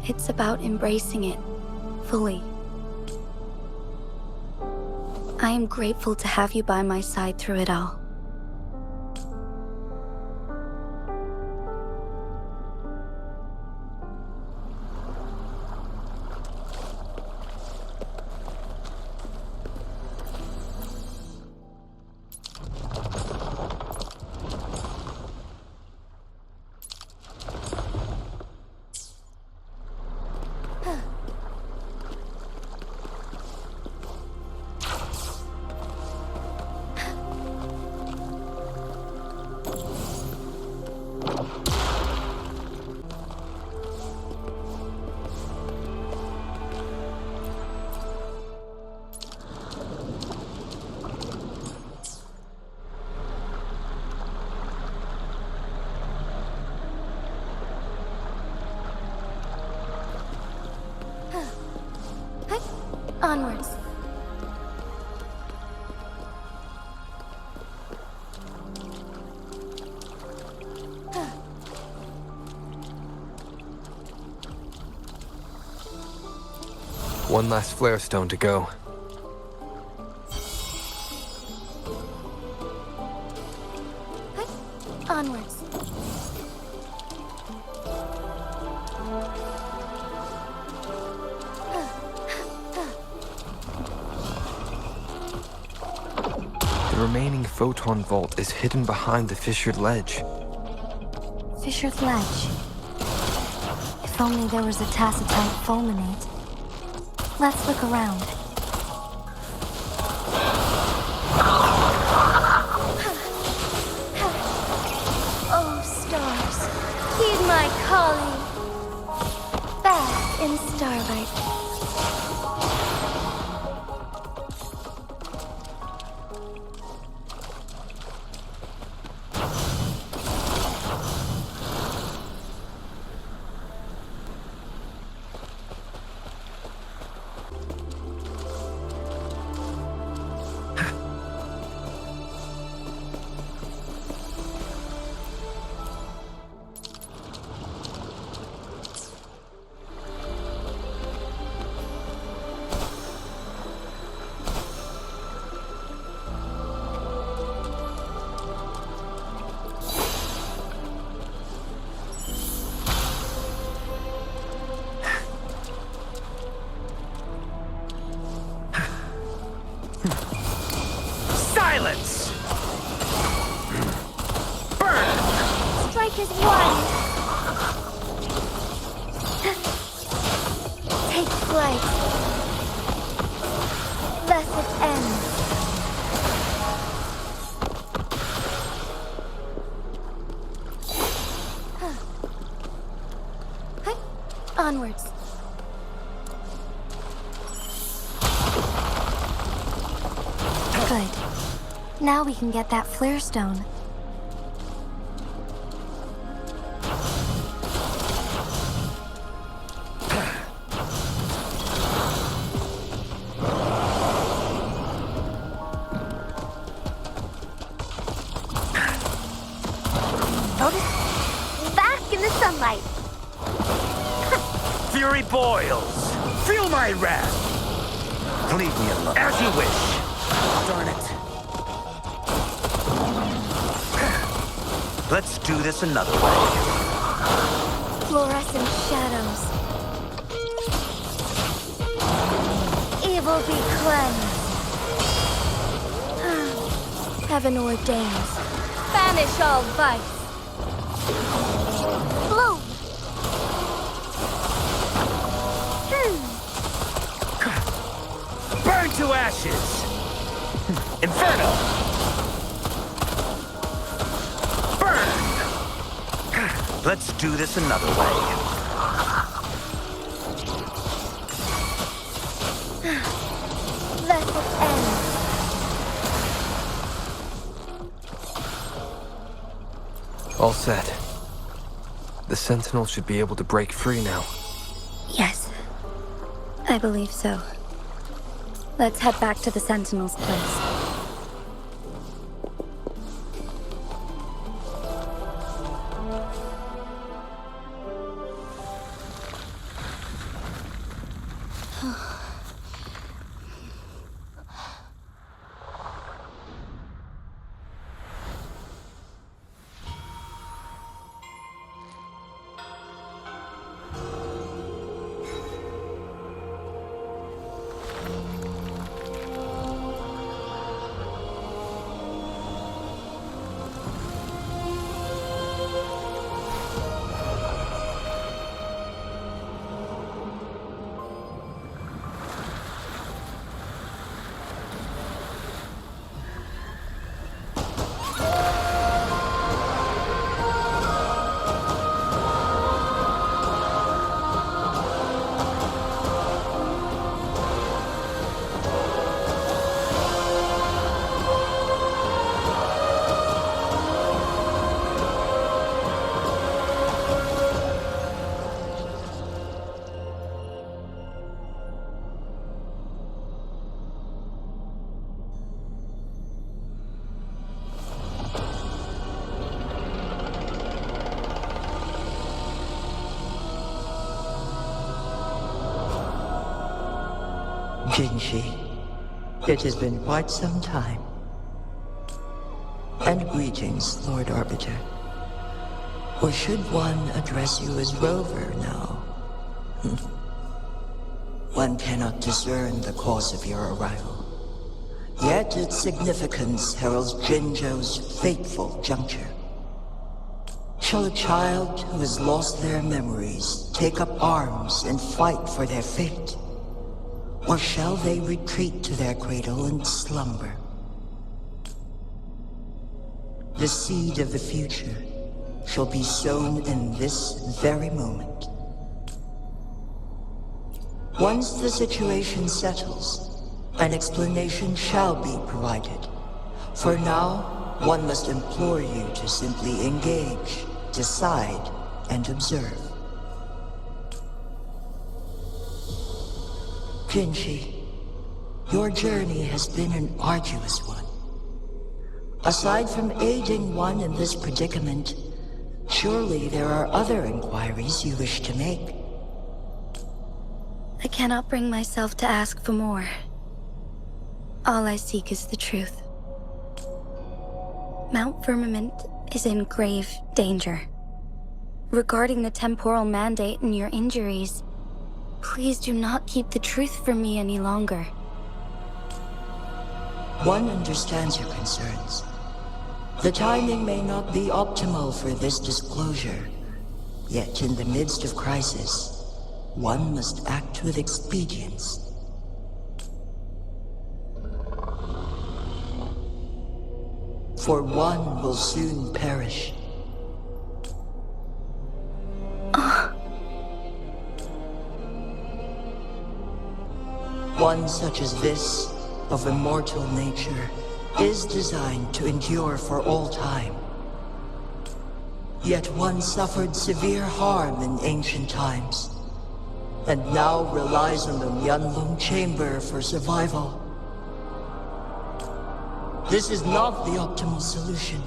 It's about embracing it fully. I am grateful to have you by my side through it all. Onwards. One last flare stone to go. Onwards. The remaining photon vault is hidden behind the fissured ledge. Fissured ledge. If only there was a tacitite fulminate. Let's look around. Oh, stars, heed my calling. Bath in starlight. Silence! Strike is one. Take flight. Thus it ends. Onwards. Good. Now we can get that flare stone. Back in the sunlight. Fury boils! Feel my wrath! Leave me alone. As you wish. Darn it. Let's do this another way. Fluorescent shadows. Evil be cleansed. Heaven ordains. Banish all vice. Bloom. Burn to ashes! Inferno! Burn! Let's do this another way. Let it end. All set. The Sentinel should be able to break free now. Yes. I believe so. Let's head back to the Sentinel's place. Jinshi, it has been quite some time. And greetings, Lord Arbiter. Or should one address you as Rover now? One cannot discern the cause of your arrival. Yet its significance heralds Jinzhou's fateful juncture. Shall a child who has lost their memories take up arms and fight for their fate? Or shall they retreat to their cradle and slumber? The seed of the future shall be sown in this very moment. Once the situation settles, an explanation shall be provided. For now, one must implore you to simply engage, decide, and observe. Jinshi, your journey has been an arduous one. Aside from aiding one in this predicament, surely there are other inquiries you wish to make. I cannot bring myself to ask for more. All I seek is the truth. Mount Firmament is in grave danger. Regarding the temporal mandate and your injuries, please do not keep the truth from me any longer. One understands your concerns. The timing may not be optimal for this disclosure, yet in the midst of crisis, one must act with expedience. For one will soon perish. One such as this, of immortal nature, is designed to endure for all time. Yet one suffered severe harm in ancient times, and now relies on the Mianlong Chamber for survival. This is not the optimal solution.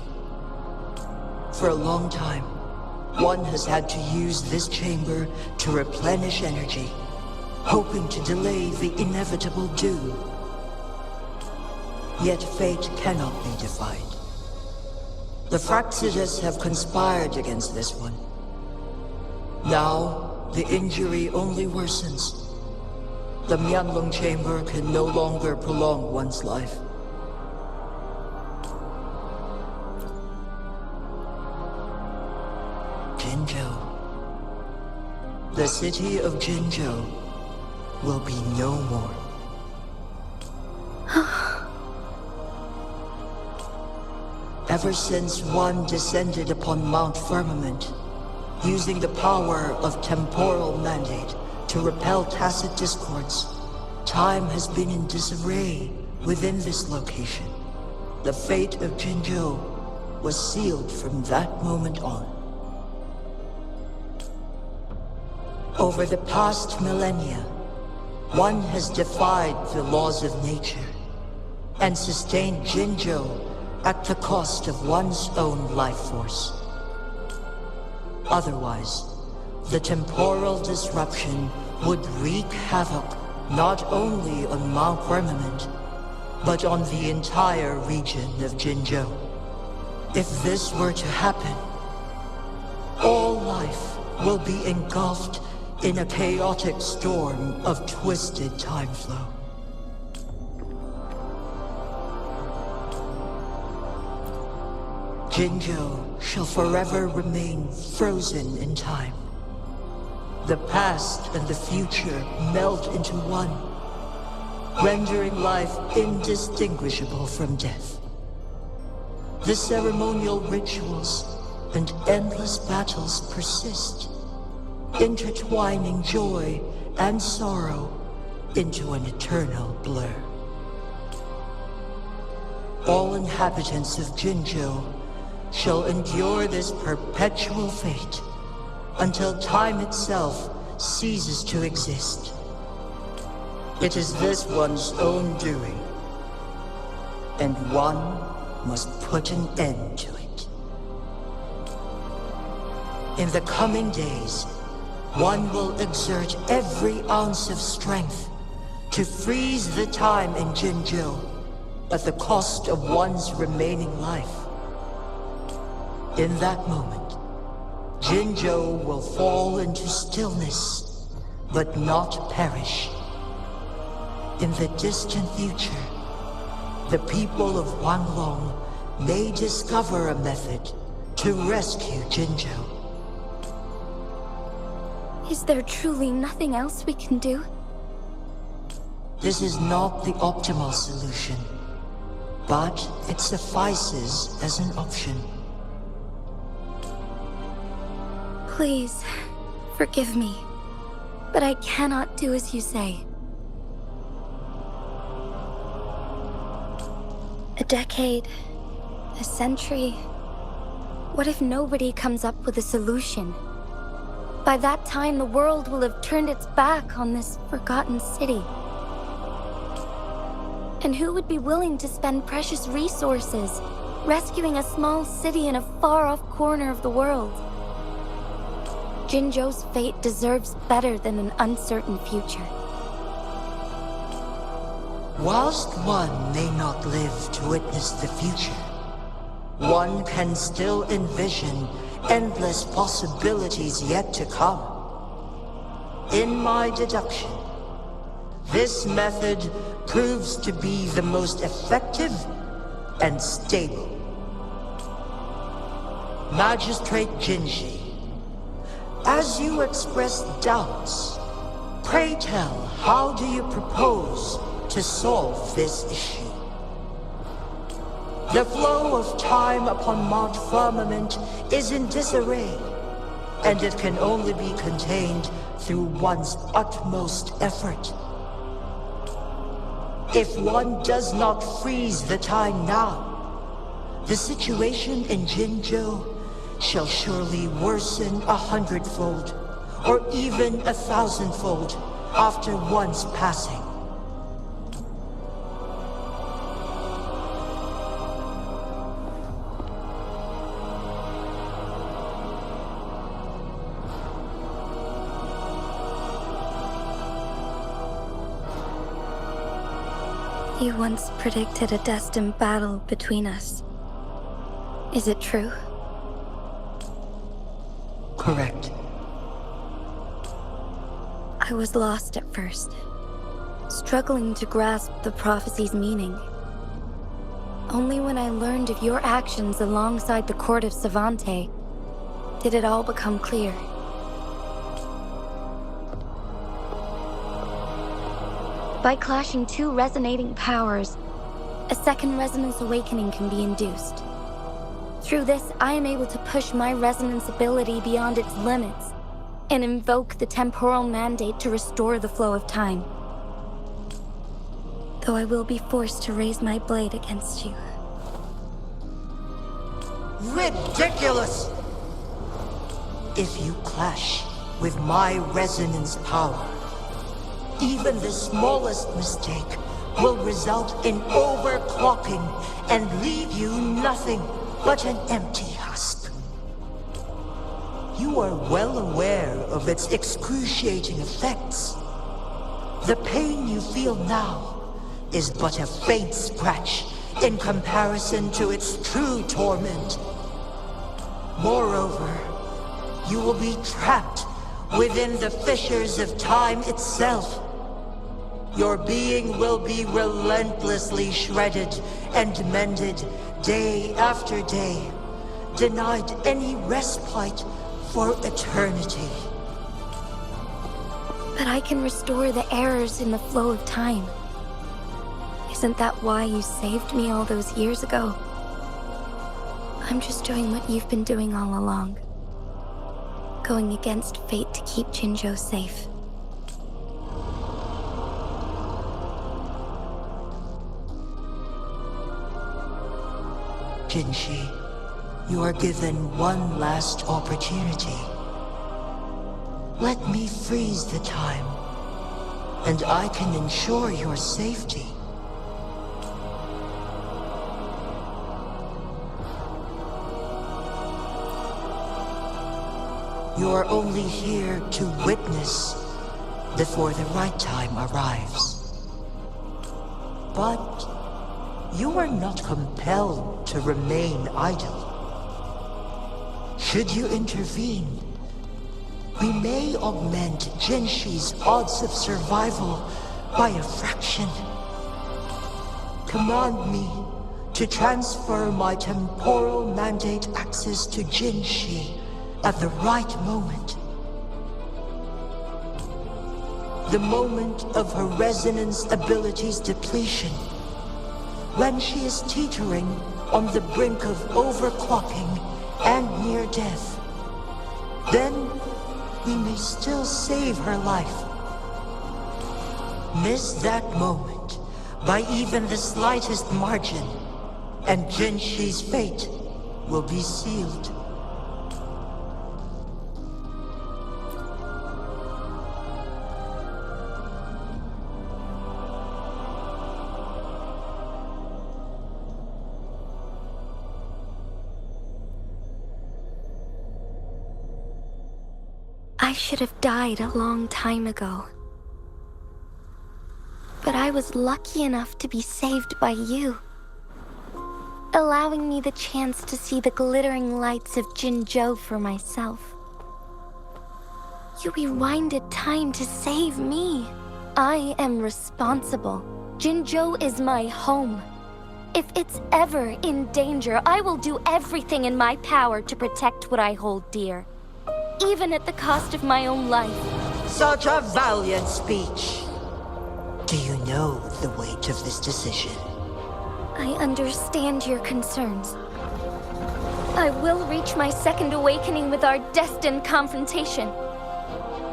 For a long time, one has had to use this chamber to replenish energy, hoping to delay the inevitable doom. Yet fate cannot be defied. The Fraxidas have conspired against this one. Now, the injury only worsens. The Mianlong Chamber can no longer prolong one's life. Jinzhou. The city of Jinzhou will be no more. Ever since one descended upon Mount Firmament, using the power of temporal mandate to repel tacit discords, time has been in disarray within this location. The fate of Jinzhou was sealed from that moment on. Over the past millennia, one has defied the laws of nature and sustained Jinzhou at the cost of one's own life force. Otherwise, the temporal disruption would wreak havoc not only on Mount Firmament, but on the entire region of Jinzhou. If this were to happen, all life will be engulfed in a chaotic storm of twisted time flow. Jinzhou shall forever remain frozen in time. The past and the future melt into one, rendering life indistinguishable from death. The ceremonial rituals and endless battles persist, intertwining joy and sorrow into an eternal blur. All inhabitants of Jinzhou shall endure this perpetual fate until time itself ceases to exist. It is this one's own doing, and one must put an end to it. In the coming days, one will exert every ounce of strength to freeze the time in Jinzhou at the cost of one's remaining life. In that moment, Jinzhou will fall into stillness, but not perish. In the distant future, the people of Huanglong may discover a method to rescue Jinzhou. Is there truly nothing else we can do? This is not the optimal solution, but it suffices as an option. Please, forgive me, but I cannot do as you say. A decade, a century. What if nobody comes up with a solution? By that time, the world will have turned its back on this forgotten city. And who would be willing to spend precious resources rescuing a small city in a far-off corner of the world? Jinzhou's fate deserves better than an uncertain future. Whilst one may not live to witness the future, one can still envision endless possibilities yet to come. In my deduction, this method proves to be the most effective and stable. Magistrate Jinji, as you express doubts, pray tell, how do you propose to solve this issue? The flow of time upon Mount Firmament is in disarray, and it can only be contained through one's utmost effort. If one does not freeze the time now, the situation in Jinzhou shall surely worsen 100-fold, or even 1,000-fold after one's passing. You once predicted a destined battle between us. Is it true? Correct. I was lost at first, struggling to grasp the prophecy's meaning. Only when I learned of your actions alongside the court of Savante did it all become clear. By clashing two resonating powers, a second resonance awakening can be induced. Through this, I am able to push my resonance ability beyond its limits and invoke the temporal mandate to restore the flow of time. Though I will be forced to raise my blade against you. Ridiculous! If you clash with my resonance power, even the smallest mistake will result in overclocking and leave you nothing but an empty husk. You are well aware of its excruciating effects. The pain you feel now is but a faint scratch in comparison to its true torment. Moreover, you will be trapped within the fissures of time itself. Your being will be relentlessly shredded and mended day after day, denied any respite for eternity. But I can restore the errors in the flow of time. Isn't that why you saved me all those years ago? I'm just doing what you've been doing all along. Going against fate to keep Jinzhou safe. Jinshi, you are given one last opportunity. Let me freeze the time, and I can ensure your safety. You are only here to witness before the right time arrives. But you are not compelled to remain idle. Should you intervene, we may augment Jinshi's odds of survival by a fraction. Command me to transfer my temporal mandate access to Jinshi at the right moment. The moment of her resonance ability's depletion, when she is teetering on the brink of overclocking and near death. Then we may still save her life. Miss that moment by even the slightest margin, and Jinshi's fate will be sealed. I should have died a long time ago. But I was lucky enough to be saved by you, allowing me the chance to see the glittering lights of Jinzhou for myself. You rewinded time to save me. I am responsible. Jinzhou is my home. If it's ever in danger, I will do everything in my power to protect what I hold dear, even at the cost of my own life. Such a valiant speech. Do you know the weight of this decision? I understand your concerns. I will reach my second awakening with our destined confrontation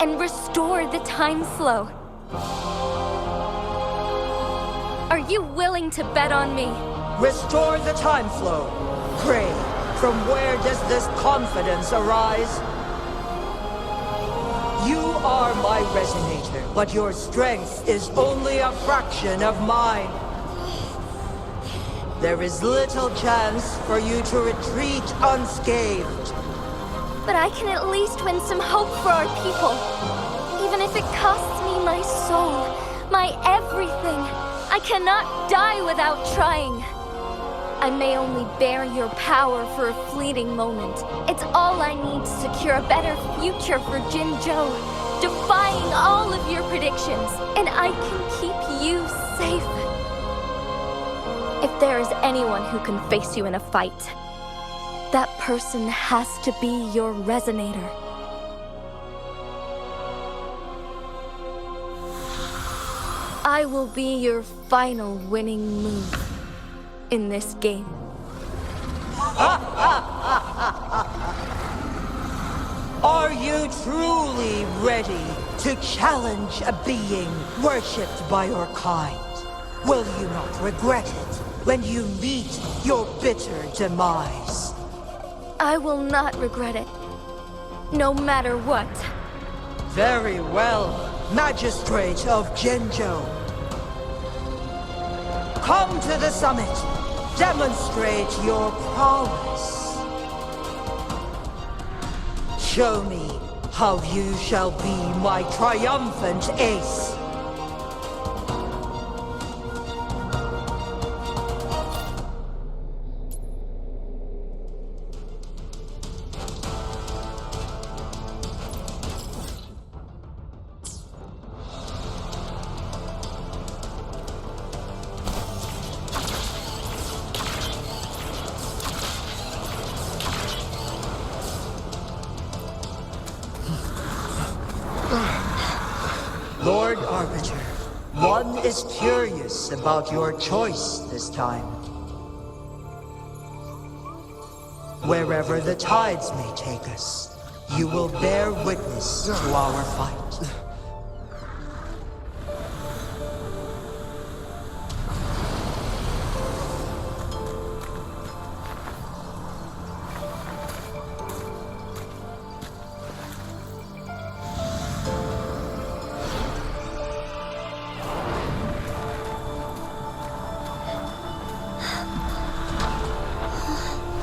and restore the time flow. Are you willing to bet on me? Restore the time flow. Pray, from where does this confidence arise? You are my resonator, but your strength is only a fraction of mine. There is little chance for you to retreat unscathed. But I can at least win some hope for our people. Even if it costs me my soul, my everything, I cannot die without trying. I may only bear your power for a fleeting moment. It's all I need to secure a better future for Jinzhou, defying all of your predictions, and I can keep you safe. If there is anyone who can face you in a fight, that person has to be your resonator. I will be your final winning move in this game. Are you truly ready to challenge a being worshipped by your kind? Will you not regret it when you meet your bitter demise? I will not regret it, no matter what. Very well, Magistrate of Jinzhou. Come to the summit. Demonstrate your prowess. Show me how you shall be my triumphant ace. Lord Arbiter, one is curious about your choice this time. Wherever the tides may take us, you will bear witness to our fight.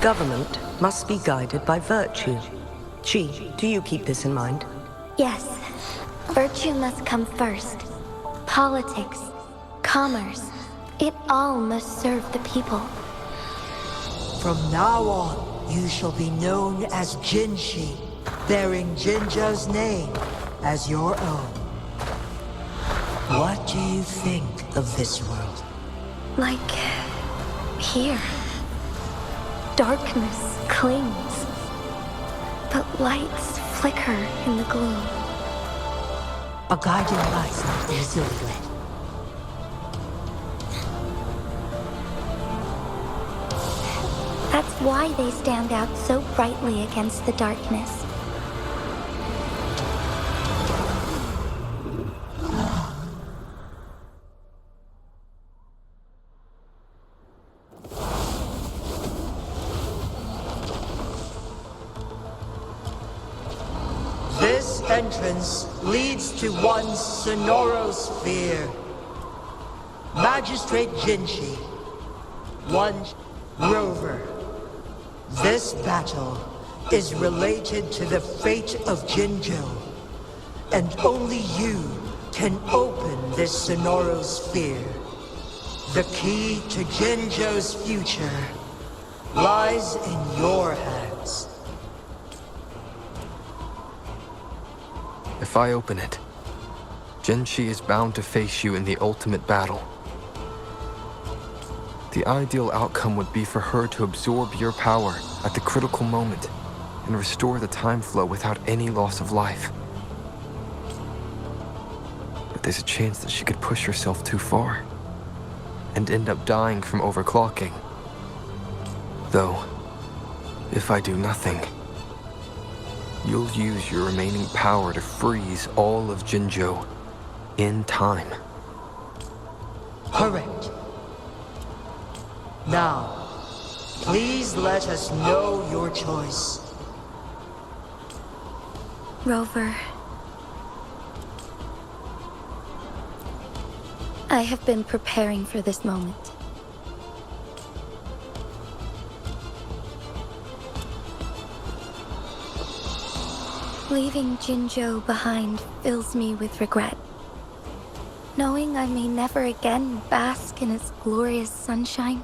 Government must be guided by virtue. Chi, do you keep this in mind? Yes, virtue must come first. Politics, commerce, It all must serve the people. From now on, you shall be known as Jinshi, bearing Jinzhou's name as your own. What do you think of this world? Like here. Darkness clings, but lights flicker in the gloom. A guiding light not easily lit. That's why they stand out so brightly against the darkness. This entrance leads to one Sonorosphere. Magistrate Jinshi. One Rover. This battle is related to the fate of Jinzhou, and only you can open this Sonorosphere. The key to Jinzhou's future lies in your hands. If I open it, Jinshi is bound to face you in the ultimate battle. The ideal outcome would be for her to absorb your power at the critical moment and restore the time flow without any loss of life. But there's a chance that she could push herself too far and end up dying from overclocking. Though, if I do nothing, you'll use your remaining power to freeze all of Jinzhou in time. Correct. Now, please let us know your choice. Rover. I have been preparing for this moment. Leaving Jinzhou behind fills me with regret. Knowing I may never again bask in its glorious sunshine,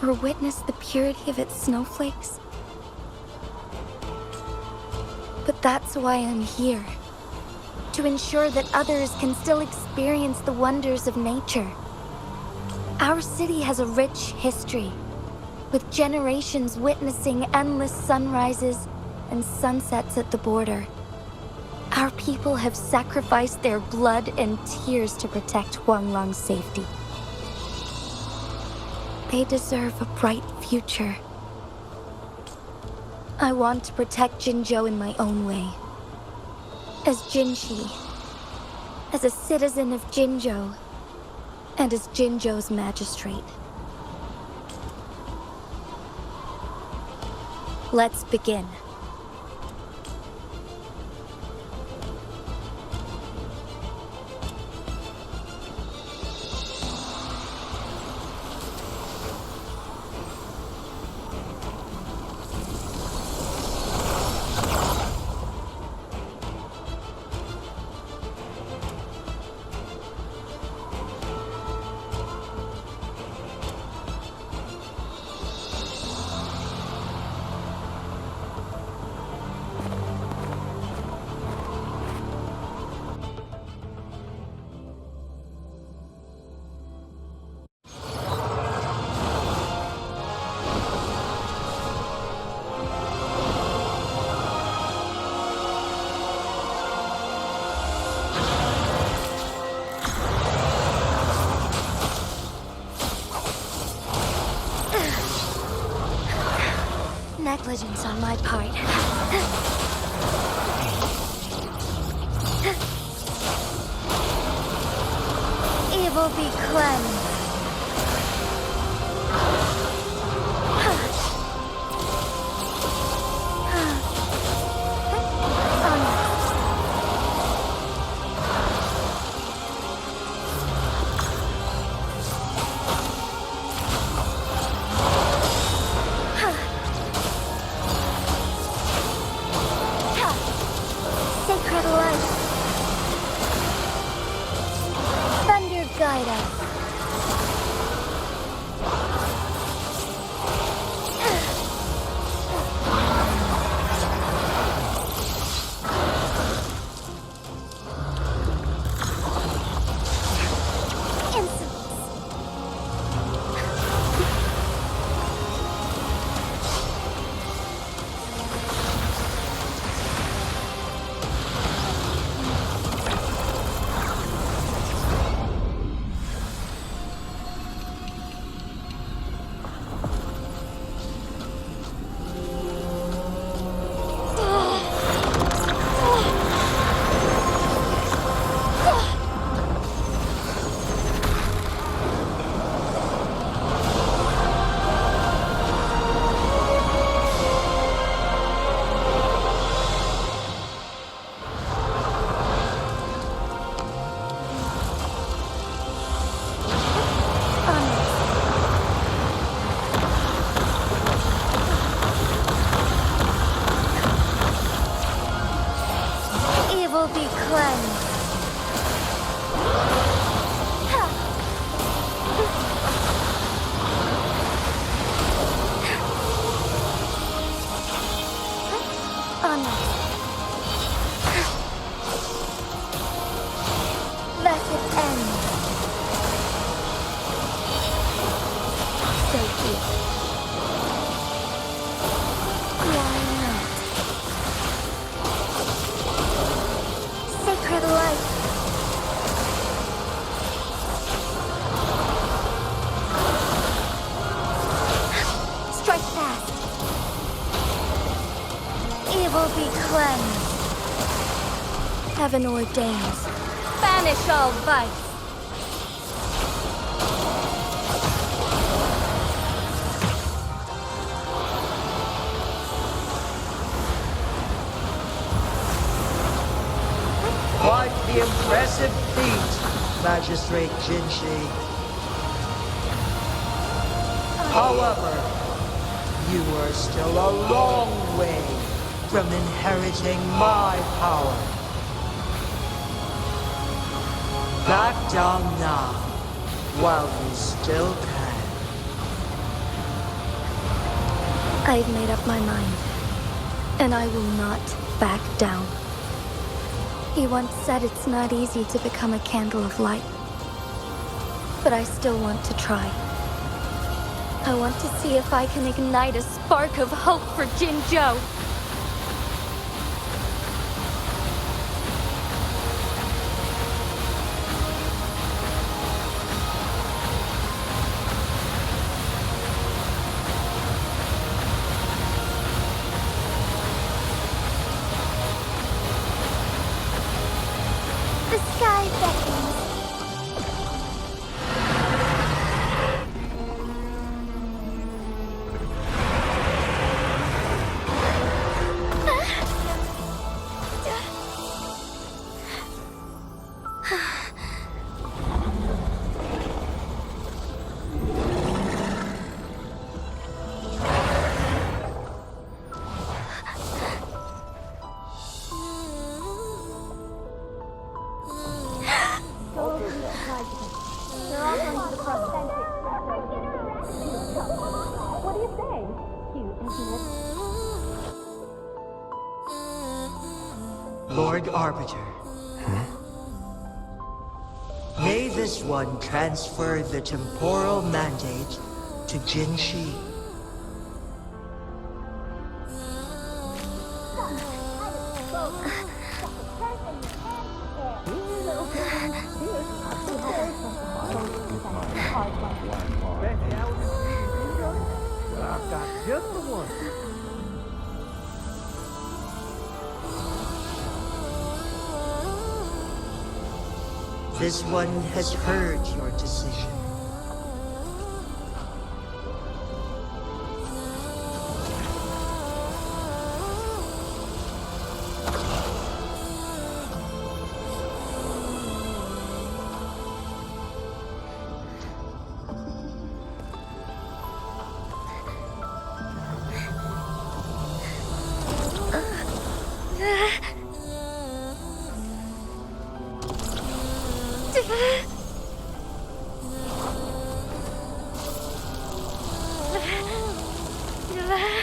or witness the purity of its snowflakes. But that's why I'm here. To ensure that others can still experience the wonders of nature. Our city has a rich history, with generations witnessing endless sunrises and sunsets at the border. Our people have sacrificed their blood and tears to protect Huanglang's safety. They deserve a bright future. I want to protect Jinzhou in my own way. As Jinshi, as a citizen of Jinzhou, and as Jinzhou's magistrate. Let's begin. Negligence on my part. Evil be cleansed. Sacred light. Thunder guide us. Evil be cleansed. On let it end. So deep. Why not? Sacred light. Strike fast. Evil be cleansed. Heaven ordains. Banish all vice. Quite the impressive feat, Magistrate Jinshi. However, you are still a long way from inheriting my power. Back down now, while you still can. I've made up my mind, and I will not back down. He once said it's not easy to become a candle of light. But I still want to try. I want to see if I can ignite a spark of hope for Jinzhou. The sky beckons. What do you say? Cute, isn't it? Lord Arbiter. May this one transfer the temporal mandate to Jinshi. I've got just the one. This one has heard your decision.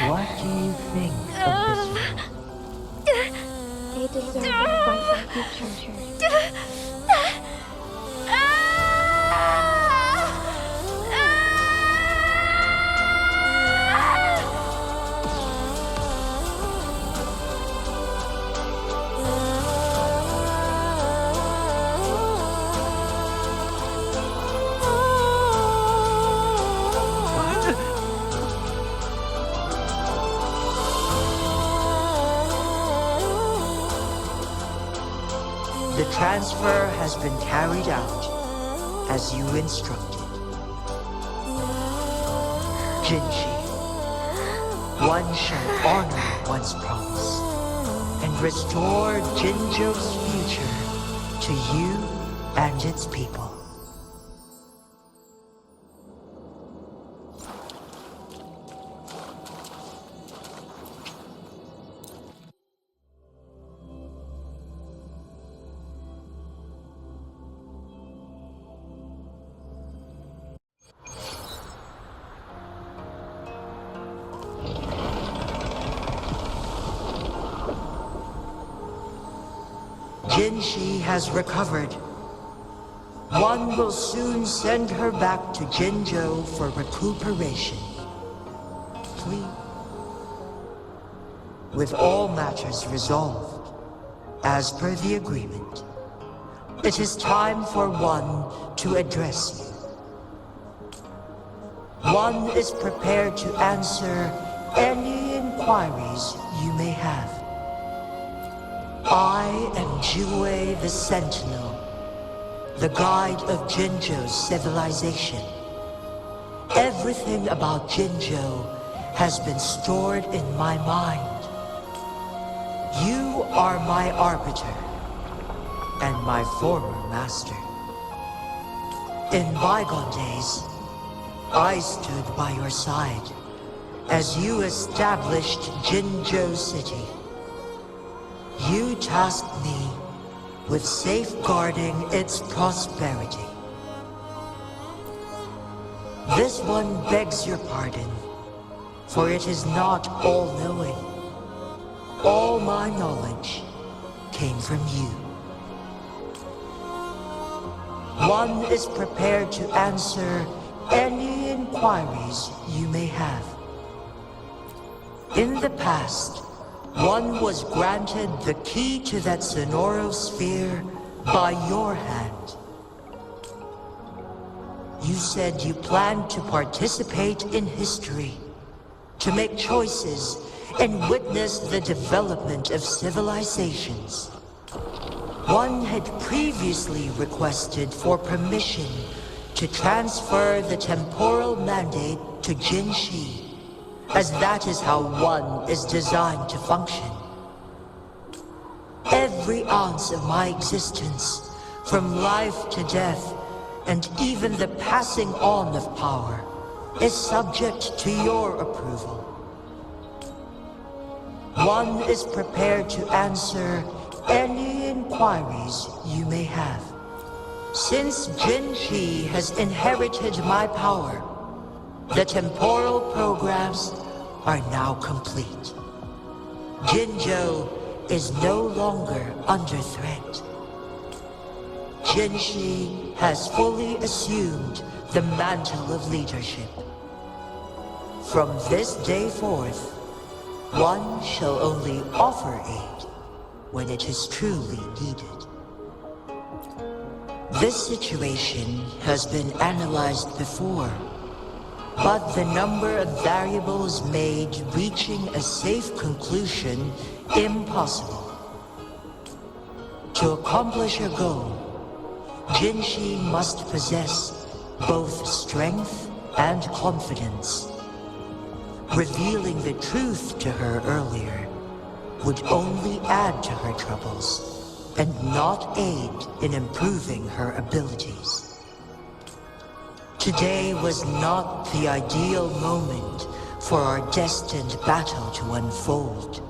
What do you think of this one? They deserve a brighter future. The transfer has been carried out as you instructed. Jinshi, one shall honor one's promise and restore Jinzhou's future to you and its people. Jinshi has recovered. One will soon send her back to Jinzhou for recuperation. Please. With all matters resolved, as per the agreement, it is time for one to address you. One is prepared to answer any inquiries you may have. I am Jue the Sentinel, the guide of Jinzhou's civilization. Everything about Jinzhou has been stored in my mind. You are my arbiter, and my former master. In bygone days, I stood by your side as you established Jinzhou City. You tasked me with safeguarding its prosperity. This one begs your pardon, for it is not all-knowing. All my knowledge came from you. One is prepared to answer any inquiries you may have. In the past, one was granted the key to that Sonoro sphere by your hand. You said you planned to participate in history, to make choices and witness the development of civilizations. One had previously requested for permission to transfer the temporal mandate to Jinshi, as that is how one is designed to function. Every ounce of my existence, from life to death, and even the passing on of power, is subject to your approval. One is prepared to answer any inquiries you may have. Since Jinshi has inherited my power, the temporal programs are now complete. Jinzhou is no longer under threat. Jinshi has fully assumed the mantle of leadership. From this day forth, one shall only offer aid when it is truly needed. This situation has been analyzed before, but the number of variables made reaching a safe conclusion impossible. To accomplish her goal, Jinshi must possess both strength and confidence. Revealing the truth to her earlier would only add to her troubles and not aid in improving her abilities. Today was not the ideal moment for our destined battle to unfold,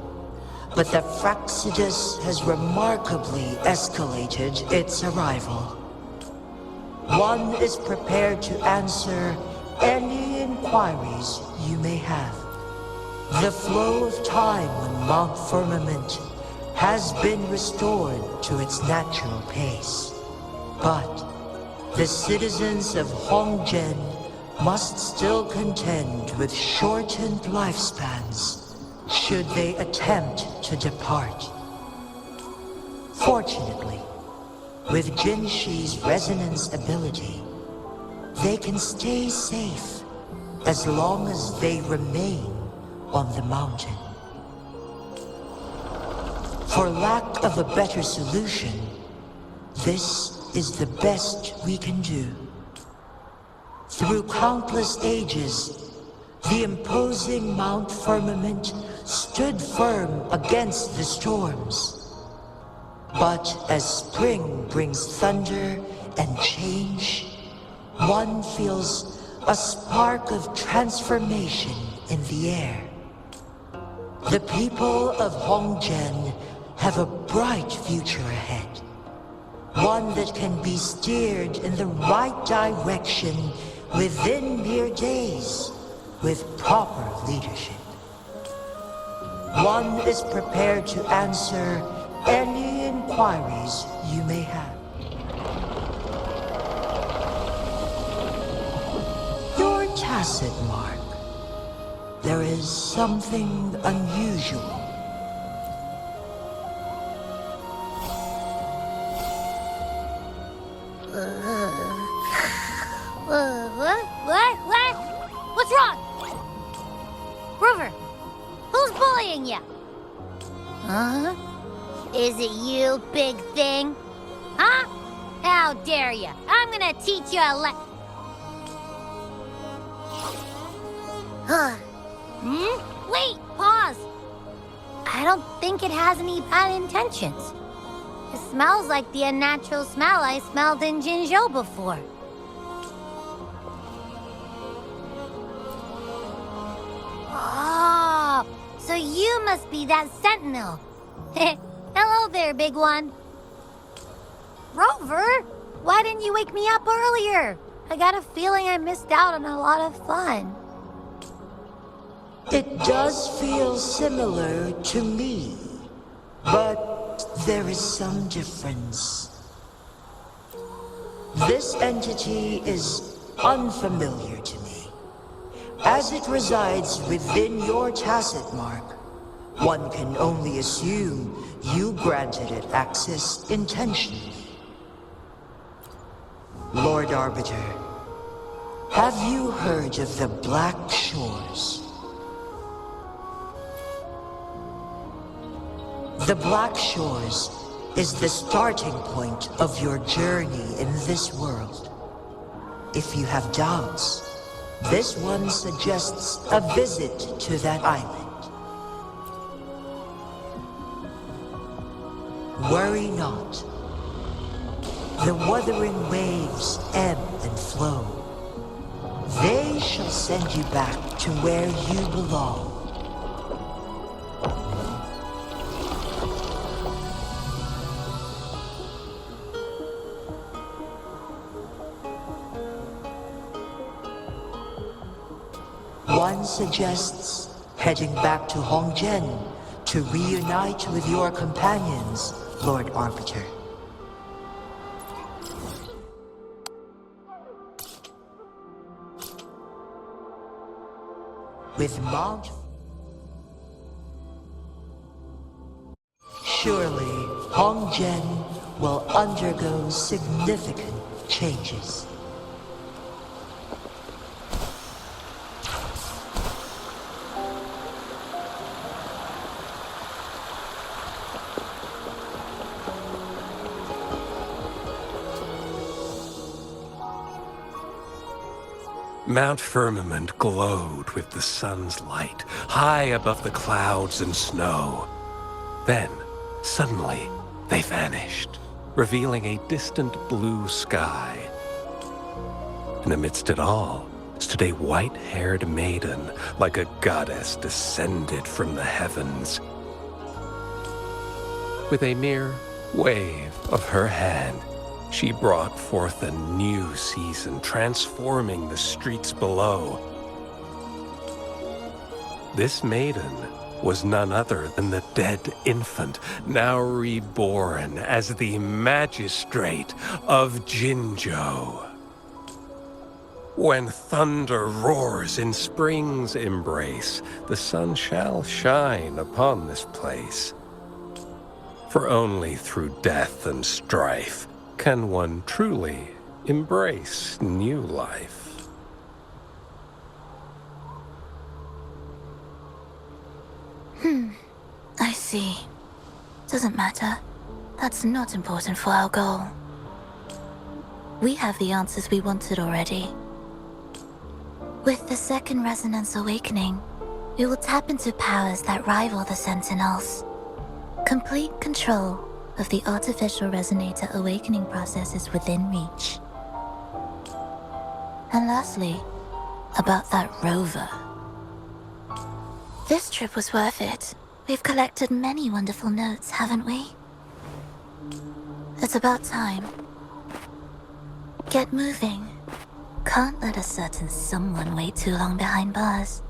but the Fraxidus has remarkably escalated its arrival. One is prepared to answer any inquiries you may have. The flow of time on Mount Firmament has been restored to its natural pace, but the citizens of Hongzhen must still contend with shortened lifespans should they attempt to depart. Fortunately, with Jinshi's resonance ability, they can stay safe as long as they remain on the mountain. For lack of a better solution, this is the best we can do. Through countless ages, the imposing Mount Firmament stood firm against the storms. But as spring brings thunder and change, one feels a spark of transformation in the air. The people of Hongzhen have a bright future ahead. One that can be steered in the right direction within mere days with proper leadership. One is prepared to answer any inquiries you may have. Your tacit mark. There is something unusual. What? What's wrong? Rover, who's bullying you? Huh? Is it you, big thing? Huh? How dare you? I'm gonna teach you a Wait, pause. I don't think it has any bad intentions. It smells like the unnatural smell I smelled in Jinzhou before. Oh, so you must be that sentinel. Hello there, big one. Rover, why didn't you wake me up earlier? I got a feeling I missed out on a lot of fun. It does feel similar to me, but there is some difference. This entity is unfamiliar to me. As it resides within your tacit mark, one can only assume you granted it access intentionally. Lord Arbiter, have you heard of the Black Shores? The Black Shores is the starting point of your journey in this world. If you have doubts, this one suggests a visit to that island. Worry not. The Wuthering Waves ebb and flow. They shall send you back to where you belong. One suggests heading back to Hongzhen to reunite with your companions, Lord Arbiter. With Mount... Surely, Hongzhen will undergo significant changes. Mount Firmament glowed with the sun's light, high above the clouds and snow. Then, suddenly, they vanished, revealing a distant blue sky. And amidst it all stood a white-haired maiden, like a goddess descended from the heavens. With a mere wave of her hand, she brought forth a new season, transforming the streets below. This maiden was none other than the dead infant, now reborn as the magistrate of Jinzhou. When thunder roars in spring's embrace, the sun shall shine upon this place. For only through death and strife can one truly embrace new life. I see. Doesn't matter. That's not important for our goal. We have the answers we wanted already. With the second resonance awakening, we will tap into powers that rival the Sentinels. Complete control of the artificial resonator awakening process is within reach. And lastly, about that rover. This trip was worth it. We've collected many wonderful notes, haven't we? It's about time. Get moving. Can't let a certain someone wait too long behind bars.